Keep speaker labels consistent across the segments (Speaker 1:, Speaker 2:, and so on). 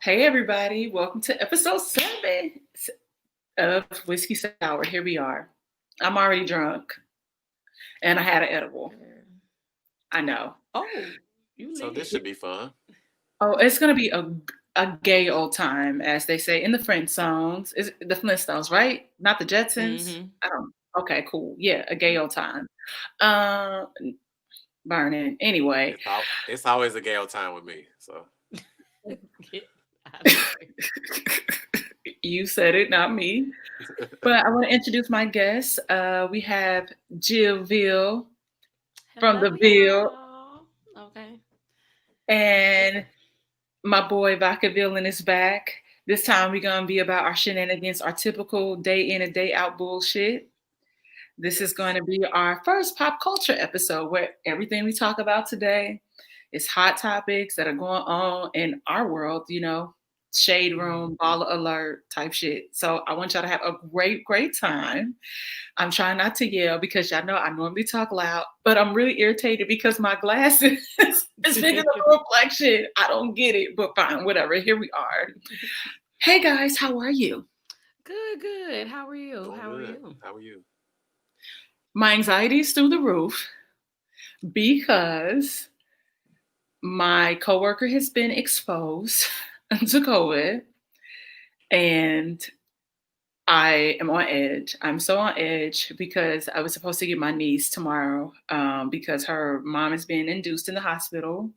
Speaker 1: Hey, everybody. Welcome to episode 7 of Whiskey Sour. Here we are. I'm already drunk and I had an edible. I know.
Speaker 2: Oh, you
Speaker 3: So this
Speaker 2: lit.
Speaker 3: should be fun.
Speaker 1: Oh, it's going to be a gay old time, as they say in the Friend songs. Is it the Flintstones, right? Not the Jetsons?
Speaker 2: Mm-hmm.
Speaker 1: I don't. Okay, cool. Yeah, a gay old time. Uh, Burning. Anyway,
Speaker 3: It's always a gale time with me. So
Speaker 2: Get out of here.
Speaker 1: you said it, not me. But I want to introduce my guests. We have Jill Ville from the
Speaker 2: Hello,
Speaker 1: Ville
Speaker 2: y'all. Okay. It's
Speaker 1: and my boy Vacaville is back. This time we're gonna be about our shenanigans, our typical day in and day out bullshit. This is going
Speaker 3: yes.
Speaker 1: to be our first pop culture episode where everything we talk about today is hot topics that are going on in our world, shade room,
Speaker 2: mm-hmm.
Speaker 1: baller alert type shit. So I want y'all to have a great time. I'm trying not to yell because y'all know I normally talk loud, but I'm really irritated because my glasses is bigger than a reflection. I don't get it, but fine, whatever. Here we are. Hey guys, how are you?
Speaker 2: Good, good. How are you?
Speaker 3: Doing
Speaker 2: How are
Speaker 3: good.
Speaker 2: you?
Speaker 3: How are you?
Speaker 1: My anxiety is through the roof because my coworker has been exposed to COVID and I am on edge. I'm so on edge because I was supposed to get my niece tomorrow because her mom is being induced in the hospital.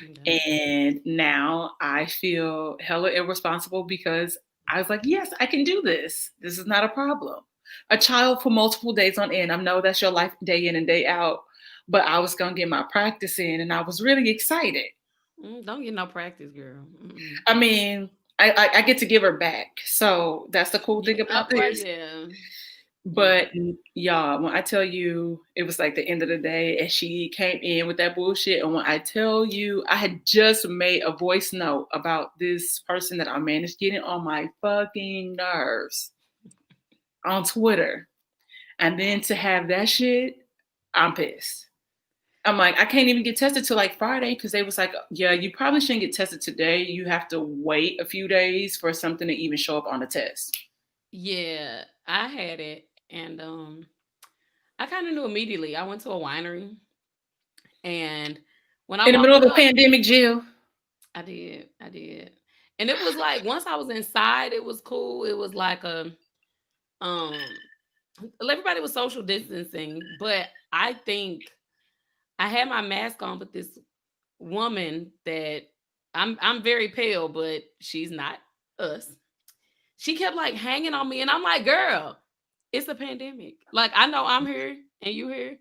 Speaker 2: Okay.
Speaker 1: And now I feel hella irresponsible because I was like, yes, I can do this. This is not a problem. A child for multiple days on end. I know that's your life day in and day out, but I was going to get my practice in and I was really excited.
Speaker 2: Don't get no practice, girl.
Speaker 1: I mean, I get to give her back. So that's the cool thing about
Speaker 2: Well,
Speaker 1: this.
Speaker 2: yeah. Yeah.
Speaker 1: But y'all, when I tell you it was like the end of the day and she came in with that bullshit, and when I tell you I had just made a voice note about this person that I managed getting on my fucking nerves on Twitter, and then to have that shit, I'm pissed. I'm like, I can't even get tested till like Friday because they was like, yeah, you probably shouldn't get tested today. You have to wait a few days for something to even show up on the test.
Speaker 2: Yeah. I had it and I kind of knew immediately. I went to a winery and when I
Speaker 1: In the middle of
Speaker 2: walked
Speaker 1: a
Speaker 2: up,
Speaker 1: pandemic, Jill.
Speaker 2: I did. I did. And it was like once I was inside, it was cool. It was like a um everybody was social distancing, but I think I had my mask on, but this woman that I'm very pale, but she's not us. She kept like hanging on me, and I'm like, girl, it's a pandemic. Like I know I'm here and you here,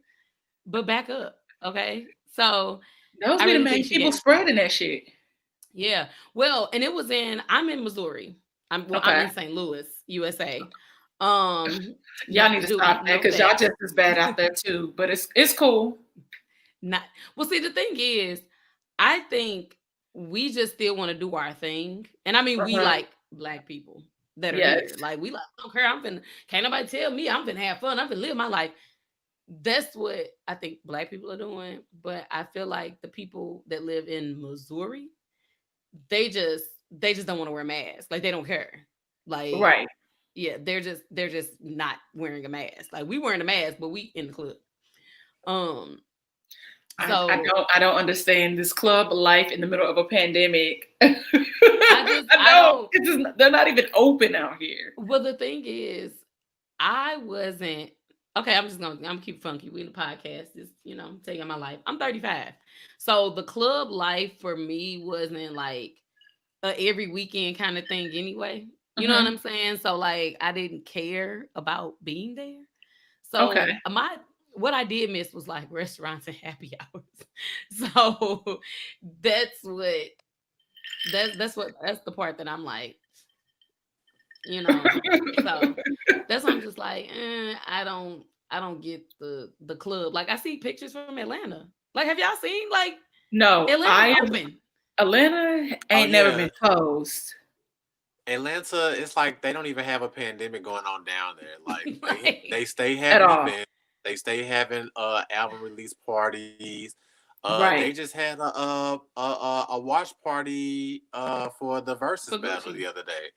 Speaker 2: but back up, okay? So
Speaker 1: Those
Speaker 2: I
Speaker 1: be the
Speaker 2: really
Speaker 1: main
Speaker 2: think she
Speaker 1: people
Speaker 2: gave.
Speaker 1: spreading that shit.
Speaker 2: Yeah. Well, and it was I'm in Missouri. I'm
Speaker 1: Okay.
Speaker 2: in St. Louis, USA. Um,
Speaker 1: Y'all need to
Speaker 2: do
Speaker 1: stop that
Speaker 2: note
Speaker 1: because y'all
Speaker 2: that.
Speaker 1: just as bad out there too. But it's cool.
Speaker 2: Not well. See, the thing is, I think we just still want to do our thing, and I mean, we
Speaker 1: Uh-huh.
Speaker 2: like black people that are
Speaker 1: Yes.
Speaker 2: here. Like we like, I don't care. Can't nobody tell me I'm finna have fun. I'm finna live my life. That's what I think black people are doing. But I feel like the people that live in Missouri, they just they just don't want to wear masks. Like they don't care. Like
Speaker 1: Right.
Speaker 2: yeah, they're just not wearing a mask. Like we wearing a mask, but we in the club. Um, so
Speaker 1: I don't understand this club life in the middle of a pandemic.
Speaker 2: I
Speaker 1: I know.
Speaker 2: don't.
Speaker 1: It's just they're not even open out here.
Speaker 2: Well, the thing is, I wasn't okay. I'm keep funky. We in the podcast. Just taking my life. I'm 35, so the club life for me wasn't like a every weekend kind of thing anyway. You know what
Speaker 1: Hmm.
Speaker 2: I'm saying? So like I didn't care about being there.
Speaker 1: Okay.
Speaker 2: So my what I did miss was like restaurants and happy hours. So that's what that's the part that I'm like, you know. So that's why I'm just like, I don't get the club. Like I see pictures from Atlanta. Like, have y'all seen like
Speaker 1: No,
Speaker 2: Atlanta's open?
Speaker 1: Atlanta
Speaker 3: Oh
Speaker 1: ain't never been
Speaker 3: yeah.
Speaker 1: closed.
Speaker 3: Atlanta, it's like they don't even have a pandemic going on down there. Like they
Speaker 2: Like,
Speaker 3: stay
Speaker 1: At
Speaker 3: having
Speaker 1: all.
Speaker 3: events, they stay having album release parties. They
Speaker 1: Right.
Speaker 3: just had a watch party for the versus
Speaker 2: For
Speaker 3: battle
Speaker 2: Gucci.
Speaker 3: the other day,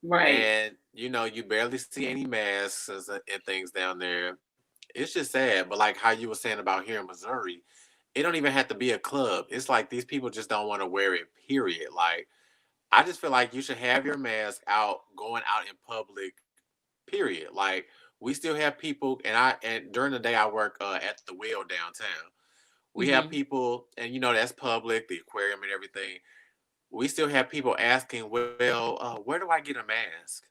Speaker 1: Right.
Speaker 3: and you barely see any masks and things down there. It's just sad, but like how you were saying about here in Missouri, it don't even have to be a club. It's like these people just don't want to wear it. Period. Like I just feel like you should have your mask out going out in public. Period. Like we still have people, and during the day I work at the Wheel downtown. We have
Speaker 2: Hmm.
Speaker 3: people, and that's public, the aquarium and everything. We still have people asking, well, where do I get a mask?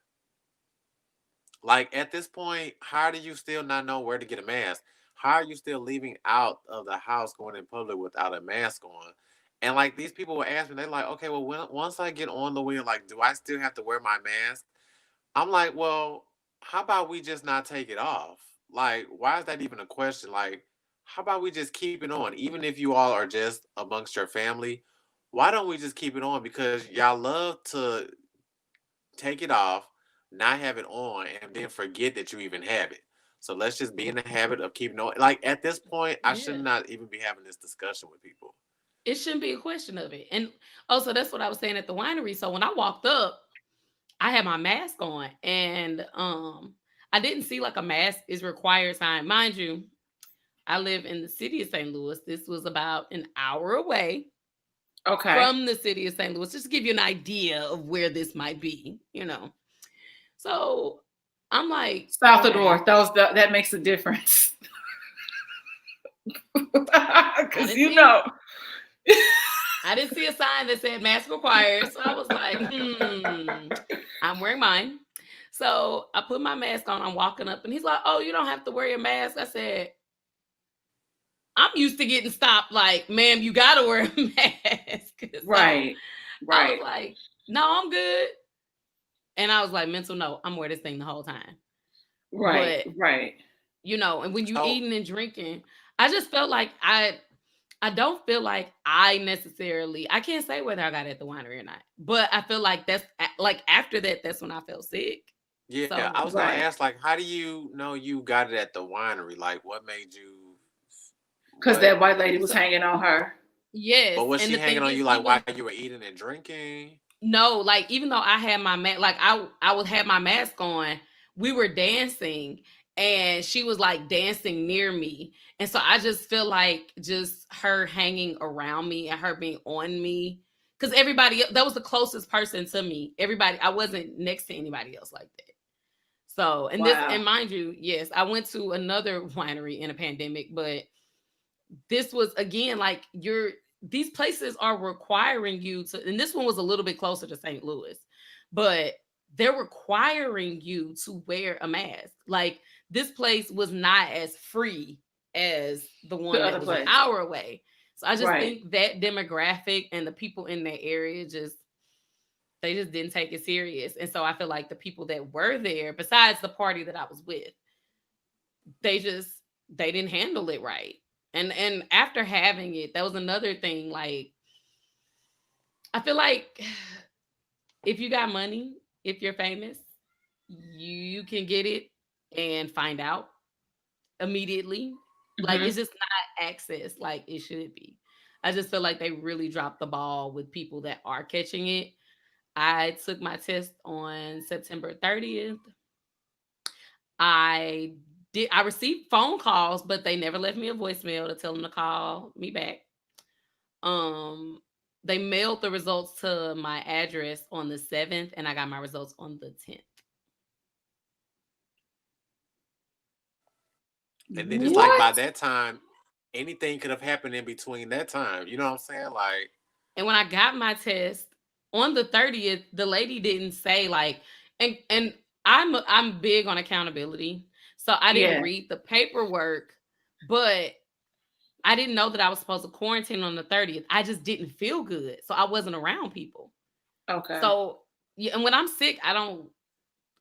Speaker 3: Like at this point, how do you still not know where to get a mask? How are you still leaving out of the house going in public without a mask on? And like these people will ask me, they're like, okay, well, once I get on the wheel, like, do I still have to wear my mask? I'm like, well, how about we just not take it off? Like, why is that even a question? Like, how about we just keep it on? Even if you all are just amongst your family, why don't we just keep it on? Because y'all love to take it off, not have it on, and then forget that you even have it. So let's just be in the habit of keeping on. Like at this point, I should
Speaker 2: Yeah.
Speaker 3: not even be having this discussion with people.
Speaker 2: It shouldn't be a question of it. And also that's what I was saying at the winery. So when I walked up, I had my mask on and I didn't see like a mask is required sign. Mind you, I live in the city of St. Louis. This was about an hour away
Speaker 1: Okay.
Speaker 2: from the city of St. Louis, just to give you an idea of where this might be. So I'm like,
Speaker 1: South or
Speaker 2: okay,
Speaker 1: north, that makes a difference.
Speaker 2: I
Speaker 1: Because
Speaker 2: didn't see
Speaker 1: you know.
Speaker 2: I didn't see a sign that said mask required. So I was like, I'm wearing mine. So I put my mask on. I'm walking up, and he's like, "Oh, you don't have to wear your mask." I said, "I'm used to getting stopped. Like, ma'am, you gotta wear a mask." So
Speaker 1: Right.
Speaker 2: I was
Speaker 1: Right.
Speaker 2: like, "No, I'm good." And I was like, "Mental note, I'm wearing this thing the whole time."
Speaker 1: Right.
Speaker 2: But
Speaker 1: Right.
Speaker 2: and when you
Speaker 3: So
Speaker 2: eating and drinking, I just felt like I don't feel like I necessarily I can't say whether I got it at the winery or not, but I feel like like after that, that's when I felt sick.
Speaker 3: yeah, I
Speaker 2: So
Speaker 3: was gonna
Speaker 1: Right.
Speaker 3: ask, like, how do you know you got it at the winery? Like, what made you
Speaker 1: Because
Speaker 3: what?
Speaker 1: that white lady was
Speaker 2: so
Speaker 1: hanging on her.
Speaker 2: yes,
Speaker 3: But was
Speaker 2: and
Speaker 3: she
Speaker 2: the
Speaker 3: hanging
Speaker 2: thing
Speaker 3: on
Speaker 2: is,
Speaker 3: you like while
Speaker 2: even
Speaker 3: you were eating and drinking?
Speaker 2: no, like even though I had my mask, like I would have my mask on, we were dancing, and she was like dancing near me, and so I just feel like just her hanging around me and her being on me, because that was the closest person to me. Everybody, I wasn't next to anybody else like that. So, and
Speaker 1: Wow.
Speaker 2: mind you, yes, I went to another winery in a pandemic, but this was again like these places are requiring you to, and this one was a little bit closer to St. Louis, but they're requiring you to wear a mask. Like this place was not as free as the
Speaker 1: The
Speaker 2: one that
Speaker 1: other
Speaker 2: was an
Speaker 1: place.
Speaker 2: hour away. So I just
Speaker 1: Right.
Speaker 2: think that demographic and the people in that area just didn't take it serious. And so I feel like the people that were there, besides the party that I was with, they just they didn't handle it right. And after having it, that was another thing. Like I feel like if you got money, if you're famous, you can get it and find out immediately. Like it's
Speaker 1: Hmm.
Speaker 2: just not access like it should be. I just feel like they really dropped the ball with people that are catching it. I took my test on September 30th. I received phone calls, but they never left me a voicemail to tell them to call me back. Um, they mailed the results to my address on the 7th, and I got my results on the 10th.
Speaker 3: And then it's like by
Speaker 1: What?
Speaker 3: that time, anything could have happened in between that time. You know what I'm saying? Like,
Speaker 2: And when I got my test on the 30th, the lady didn't say like, and I'm big on accountability, so I didn't
Speaker 1: Yeah.
Speaker 2: read the paperwork, but I didn't know that I was supposed to quarantine on the 30th. I just didn't feel good, so I wasn't around people.
Speaker 1: Okay.
Speaker 2: So yeah, and when I'm sick, I don't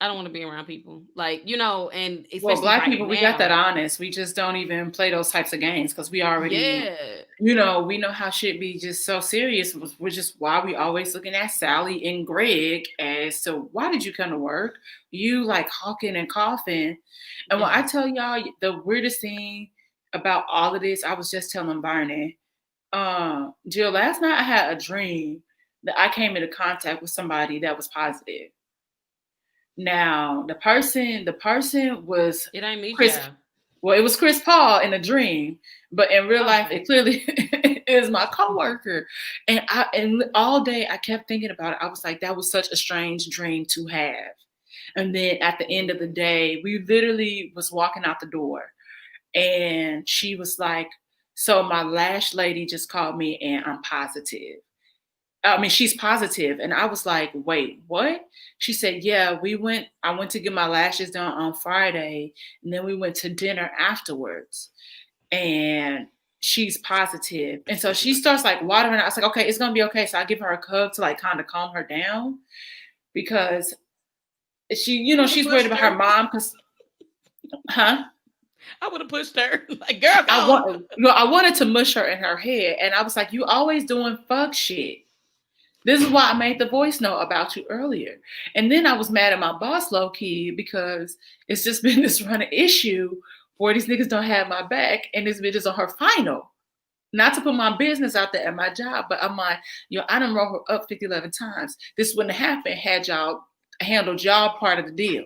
Speaker 2: want to be around people. Like, and
Speaker 1: Well,
Speaker 2: especially
Speaker 1: Black
Speaker 2: right
Speaker 1: people, we got that
Speaker 2: now.
Speaker 1: honest. We just don't even play those types of games because we already,
Speaker 2: Yeah.
Speaker 1: we know how shit be just so serious, which is why we always looking at Sally and Greg as to why did you come to work? You like hawking and coughing. And when I
Speaker 2: Yeah.
Speaker 1: tell y'all the weirdest thing about all of this, I was just telling Barney. Jill, last night I had a dream that I came into contact with somebody that was positive. Now, the person was
Speaker 2: It ain't me,
Speaker 1: Chris.
Speaker 2: child.
Speaker 1: Well, it was Chris Paul in a dream, but in real life,
Speaker 2: Okay.
Speaker 1: it clearly is my coworker. And all day I kept thinking about it. I was like, that was such a strange dream to have. And then at the end of the day, we literally was walking out the door, and she was like, "So my lash lady just called me, and I'm positive." I mean, she's positive. And I was like, wait, what? She said, yeah, I went to get my lashes done on Friday, and then we went to dinner afterwards. And she's positive. And so she starts like watering. I was like, okay, it's gonna be okay. So I give her a hug to like kind of calm her down, because she,
Speaker 2: I would have
Speaker 1: she's worried
Speaker 2: pushed
Speaker 1: about her
Speaker 2: her.
Speaker 1: mom, because huh?
Speaker 2: I would have pushed her. Like, girl, go
Speaker 1: I
Speaker 2: on.
Speaker 1: want I wanted to mush her in her head. And I was like, you always doing fuck shit. This is why I made the voice note about you earlier. And then I was mad at my boss low key, because it's just been this running issue where these niggas don't have my back, and this bitch is on her final. Not to put my business out there at my job, but I'm like, I done roll her up 50, 11 times. This wouldn't have happened had y'all handled y'all part of the deal.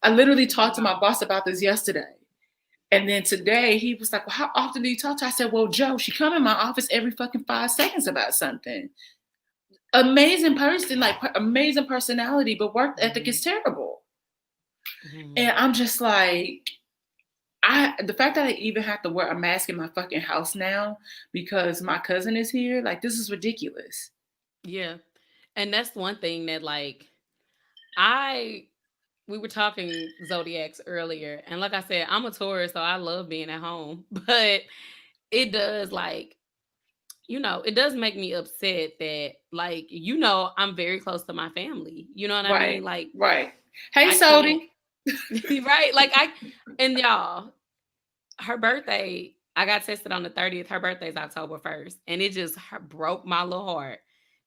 Speaker 1: I literally talked to my
Speaker 2: Wow.
Speaker 1: boss about this yesterday. And then today he was like, well, how often do you talk to her? I said, well, Joe, she come in my office every fucking 5 seconds about something. Amazing person, like amazing personality, but work ethic
Speaker 2: Mm-hmm.
Speaker 1: is terrible.
Speaker 2: Mm-hmm.
Speaker 1: And I'm just like, the fact that I even have to wear a mask in my fucking house now because my cousin is here, like this is ridiculous.
Speaker 2: Yeah. And that's one thing that, like, I we were talking zodiacs earlier, and like I said, I'm a Taurus, so I love being at home. But it does, like, it does make me upset that, like, I'm very close to my family. You know what I
Speaker 1: Right,
Speaker 2: mean? Like,
Speaker 1: right. Hey,
Speaker 2: I can't.
Speaker 1: Sodi.
Speaker 2: Right? Like, and y'all, her birthday, I got tested on the 30th. Her birthday's October 1st. And it just broke my little heart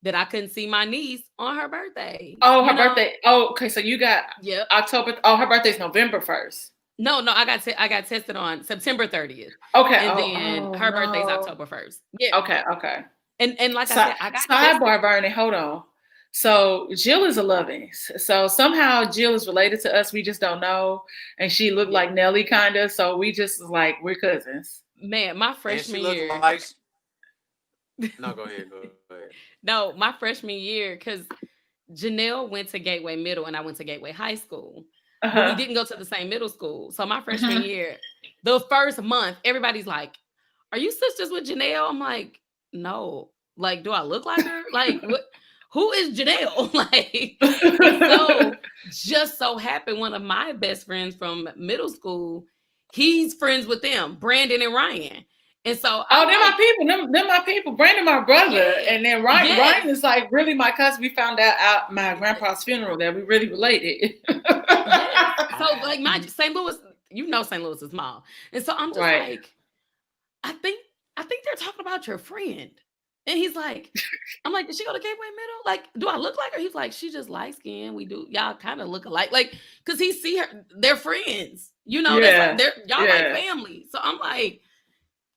Speaker 2: that I couldn't see my niece on her birthday.
Speaker 1: Oh,
Speaker 2: You
Speaker 1: her
Speaker 2: know?
Speaker 1: birthday. Oh, okay. So you got
Speaker 2: Yep.
Speaker 1: October. Oh, her birthday's November 1st.
Speaker 2: No, no, I got tested on September 30th.
Speaker 1: Okay.
Speaker 2: And
Speaker 1: Oh,
Speaker 2: then
Speaker 1: oh
Speaker 2: her birthday's
Speaker 1: no.
Speaker 2: October 1st. Yeah.
Speaker 1: Okay, okay.
Speaker 2: And like I
Speaker 1: So,
Speaker 2: said, I got tested.
Speaker 1: sidebar, Bernie. Hold on. So Jill is a loving. So somehow Jill is related to us. We just don't know, and she looked
Speaker 2: Yeah.
Speaker 1: like Nelly, kind of. So we just like we're cousins.
Speaker 2: Man, my
Speaker 3: And she
Speaker 2: freshman
Speaker 3: looked
Speaker 2: year.
Speaker 3: like. No, go ahead. Go ahead.
Speaker 2: No, my freshman year, because Janelle went to Gateway Middle and I went to Gateway High School,
Speaker 1: Uh
Speaker 2: but we
Speaker 1: huh.
Speaker 2: didn't go to the same middle school. So my freshman
Speaker 1: Hmm.
Speaker 2: year, the first month, everybody's like, "Are you sisters with Janelle?" I'm like, "No." Like, do I look like her? Like, what? Who is Janelle? Like, and so just so happened one of my best friends from middle school, he's friends with them, Brandon and Ryan. And so
Speaker 1: Oh,
Speaker 2: I'm
Speaker 1: they're my
Speaker 2: like,
Speaker 1: people. They're my people. Brandon, my brother,
Speaker 2: yeah,
Speaker 1: and then
Speaker 2: yes,
Speaker 1: Ryan is like really my cousin. We found out at my grandpa's funeral that we really related.
Speaker 2: yes. So like my
Speaker 3: Oh.
Speaker 2: St. Louis, St. Louis is small. And so I'm just
Speaker 1: Right.
Speaker 2: like, I think I think they're talking about your friend. And he's like, I'm like, did she go to Gateway Middle? Like, do I look like her? He's like, she just light skinned. We do, y'all kind of look alike. Like, cause he see her, they're friends. That's like
Speaker 1: Yeah.
Speaker 2: y'all like
Speaker 1: Yeah.
Speaker 2: family. So I'm like,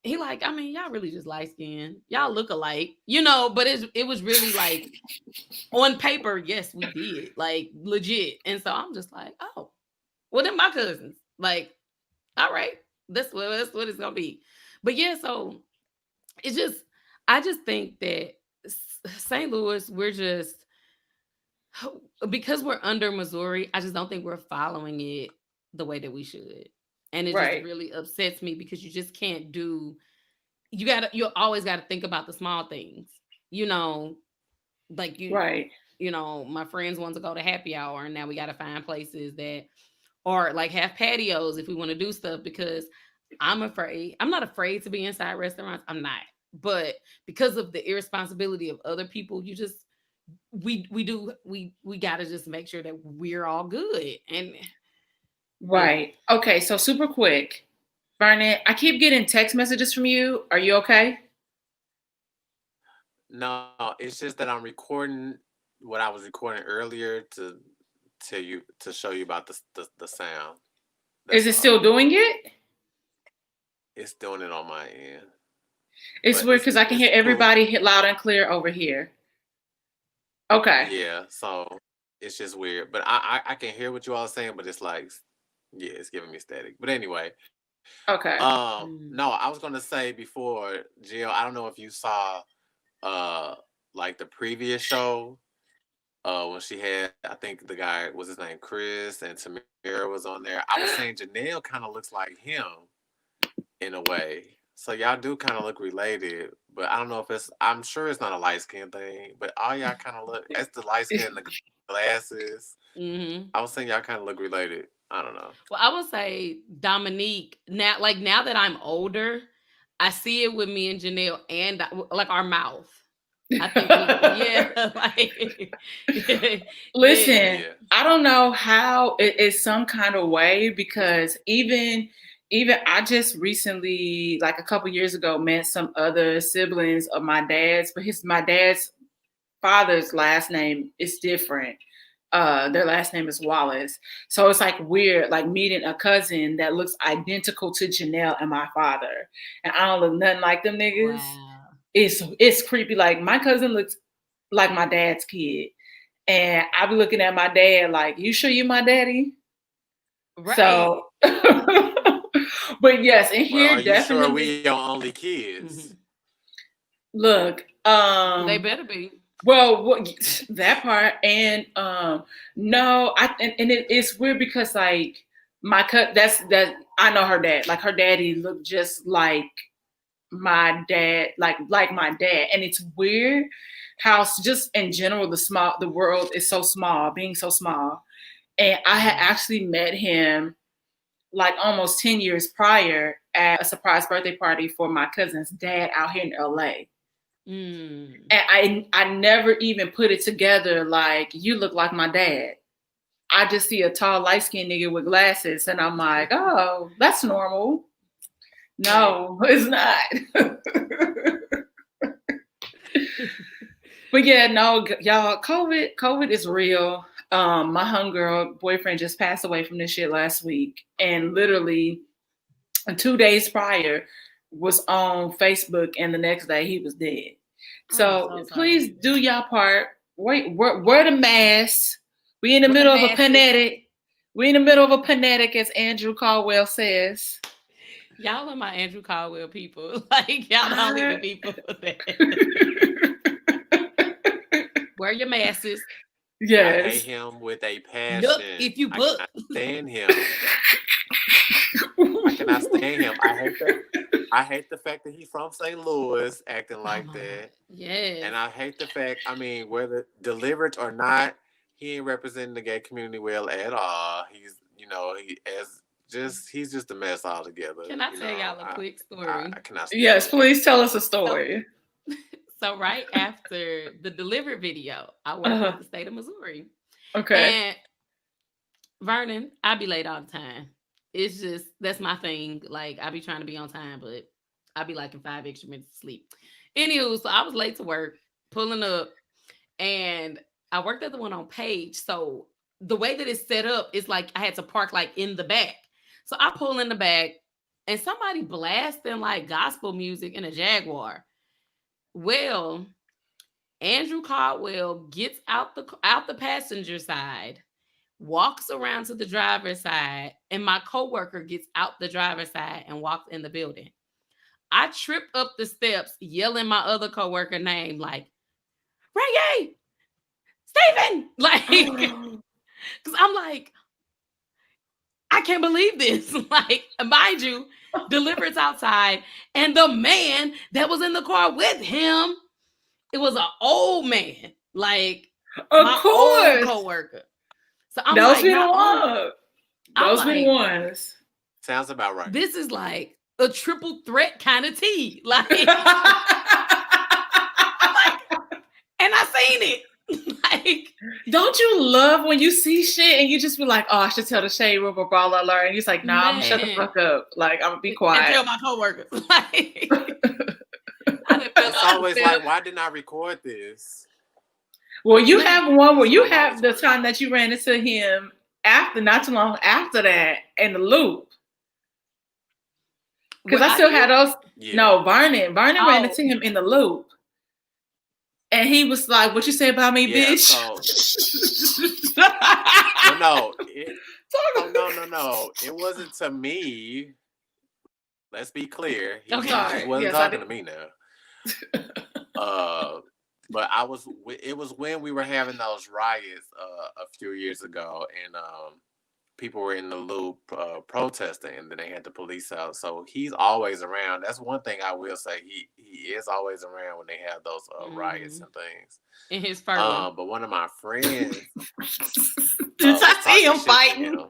Speaker 2: he like, I mean, y'all really just light skinned. Y'all look alike, but it was really like on paper, yes, we did. Like legit. And so I'm just like, oh, well, then my cousins. Like, all right, that's what it's gonna be. But yeah, so it's just I just think that St. Louis, we're just because we're under Missouri, I just don't think we're following it the way that we should. And it just
Speaker 1: Right.
Speaker 2: really upsets me because you just can't do you always gotta think about the small things. You know, like
Speaker 1: Right.
Speaker 2: my friends want to go to happy hour and now we gotta find places that or like have patios if we want to do stuff because I'm not afraid to be inside restaurants. I'm not. But because of the irresponsibility of other people, you just we got to just make sure that we're all good. And yeah.
Speaker 1: Right. Okay. So super quick, Barnett. I keep getting text messages from you. Are you okay?
Speaker 3: No, it's just that I'm recording what I was recording earlier to tell you to show you about the sound.
Speaker 1: Is
Speaker 3: That's
Speaker 1: it still
Speaker 3: all.
Speaker 1: doing it?
Speaker 3: It's doing it on my end.
Speaker 1: It's
Speaker 3: but
Speaker 1: weird because I can
Speaker 3: it's
Speaker 1: hear
Speaker 3: cool.
Speaker 1: everybody hit loud and clear over here. Okay.
Speaker 3: Yeah, so it's just weird. But I can hear what you all are saying, but it's like, yeah, it's giving me static. But anyway,
Speaker 1: Okay.
Speaker 3: no, I was gonna say before, Jill, I don't know if you saw uh like the previous show, when she had, I think the guy was his name Chris and Tamira was on there. I was saying Janelle kind of looks like him in a way. So y'all do kind of look related, but I don't know if it's. I'm sure it's not a light skin thing, but all y'all kind of look. That's the light skin and the glasses.
Speaker 2: Mm-hmm.
Speaker 3: I was saying y'all kind of look related. I don't know.
Speaker 2: Well, I would say Dominique. Now that I'm older, I see it with me and Janelle, and like our mouth. I think yeah, like, yeah.
Speaker 1: Listen,
Speaker 3: Yeah.
Speaker 1: I don't know how it is some kind of way because even I just recently, like a couple years ago, met some other siblings of my dad's, but my dad's father's last name is different. Their last name is Wallace. So it's like weird, like meeting a cousin that looks identical to Janelle and my father. And I don't look nothing like them niggas.
Speaker 2: Wow.
Speaker 1: It's creepy. Like my cousin looks like my dad's kid. And I be looking at my dad like, you sure you my daddy?
Speaker 2: Right.
Speaker 1: So but yes, and
Speaker 3: Well, are
Speaker 1: here
Speaker 3: you sure
Speaker 1: definitely
Speaker 3: we your only kids?
Speaker 2: Mm-hmm.
Speaker 1: look,
Speaker 2: They better be.
Speaker 1: well, that part, and no, it's weird because like my cut, that I know her dad, like her daddy looked just like my dad, like my dad, and it's weird how just in general the world is so small, being so small, and I had
Speaker 2: Mm-hmm.
Speaker 1: actually met him like almost 10 years prior at a surprise birthday party for my cousin's dad out here in LA.
Speaker 2: Mm.
Speaker 1: And I never even put it together like you look like my dad. I just see a tall, light skinned nigga with glasses, and I'm like, oh, that's normal.
Speaker 2: Right.
Speaker 1: No, it's not. But yeah, no, y'all, COVID is real. My homegirl boyfriend just passed away from this shit last week, and literally 2 days prior was on Facebook, and the next day he was dead.
Speaker 2: I'm
Speaker 1: So
Speaker 2: so sorry to
Speaker 1: please
Speaker 2: hear
Speaker 1: do
Speaker 2: that.
Speaker 1: y'all part. Wait, wear the mask. We in the
Speaker 2: Wear the
Speaker 1: middle of a
Speaker 2: masses.
Speaker 1: panetic. We in the middle of a panetic, as Andrew Caldwell says.
Speaker 2: Y'all are my Andrew Caldwell people. Like y'all the only the
Speaker 1: I...
Speaker 2: people that wear your masses.
Speaker 3: I hate
Speaker 1: yes.
Speaker 3: him with a
Speaker 2: Look,
Speaker 3: passion.
Speaker 2: if you
Speaker 3: I
Speaker 2: book.
Speaker 3: cannot stand him. I cannot stand him. I hate the fact that he's from St. Louis acting
Speaker 2: Oh
Speaker 3: like
Speaker 2: my God.
Speaker 3: that.
Speaker 2: Yes.
Speaker 3: And I hate the fact, I mean, whether delivered or not, he ain't representing the gay community well at all. He's, he's just a mess altogether.
Speaker 2: Can I tell y'all a quick
Speaker 3: I
Speaker 2: story?
Speaker 3: cannot stand
Speaker 1: Yes,
Speaker 3: him.
Speaker 1: please tell us a
Speaker 2: So
Speaker 1: story.
Speaker 2: so right after the delivered video, I work
Speaker 1: Uh,
Speaker 2: with the state of Missouri.
Speaker 1: okay.
Speaker 2: And Vernon, I be late all the time. It's just that's my thing. Like I be trying to be on time, but I be like in 5 extra minutes of sleep. Anywho, so I was late to work, pulling up, and I worked at the one on Page. So the way that it's set up is like I had to park like in the back. So I pull in the back, and somebody blasting like gospel music in a Jaguar. Well, Andrew Caldwell gets out the passenger side, walks around to the driver's side, and my coworker gets out the driver's side and walks in the building. I trip up the steps, yelling my other coworker name like Ray, Stephen, like
Speaker 1: Oh,
Speaker 2: because I'm like, I can't believe this. Like, mind you, delivers outside, and the man that was in the car with him, it was an old man, like
Speaker 1: of
Speaker 2: my old
Speaker 1: course.
Speaker 2: coworker. So I'm
Speaker 1: Those
Speaker 2: like,
Speaker 1: be the
Speaker 2: not only
Speaker 1: ones.
Speaker 2: I'm
Speaker 1: Those be the
Speaker 2: like,
Speaker 1: ones.
Speaker 3: Sounds about right.
Speaker 2: this is like a triple threat kind of tea. Like, I'm like, and I seen it. Like,
Speaker 1: Don't you love when you see shit and you just be like, oh, I should tell the shade room or blah, blah, blah. And he's like, nah, I'm gonna shut the
Speaker 2: man,
Speaker 1: fuck up. Like, I'm gonna be
Speaker 2: and
Speaker 1: quiet.
Speaker 2: tell my coworkers. Like, I done fell.
Speaker 3: It's
Speaker 2: I done
Speaker 3: always
Speaker 2: fell.
Speaker 3: like, why didn't I record this?
Speaker 1: Well, you
Speaker 2: Man,
Speaker 1: have one where
Speaker 3: That's
Speaker 1: you
Speaker 3: what I'm
Speaker 1: have
Speaker 3: always
Speaker 1: the
Speaker 3: wondering.
Speaker 1: time that you ran into him after, not too long after that, in the loop. Because
Speaker 2: Well,
Speaker 1: I still had those.
Speaker 3: Yeah.
Speaker 1: No, Vernon ran
Speaker 2: Oh,
Speaker 1: into him in the loop. And he was like, "What you say about me,
Speaker 3: Yeah.
Speaker 1: bitch?"
Speaker 3: So, well, no. No. It wasn't to me. Let's be clear. He
Speaker 2: okay.
Speaker 3: just
Speaker 1: Sorry.
Speaker 3: wasn't
Speaker 1: Yes, I
Speaker 3: talking
Speaker 1: did.
Speaker 3: to me now. But it was when we were having those riots a few years ago, and people were in the loop protesting, and then they had the police out. So he's always around. That's one thing I will say. He is always around when they have those riots
Speaker 2: Mm-hmm.
Speaker 3: and things.
Speaker 2: In his fur one.
Speaker 3: But one of my friends
Speaker 1: Did I
Speaker 3: was
Speaker 1: see
Speaker 3: talking
Speaker 1: him
Speaker 3: shit to
Speaker 1: fighting?
Speaker 3: him.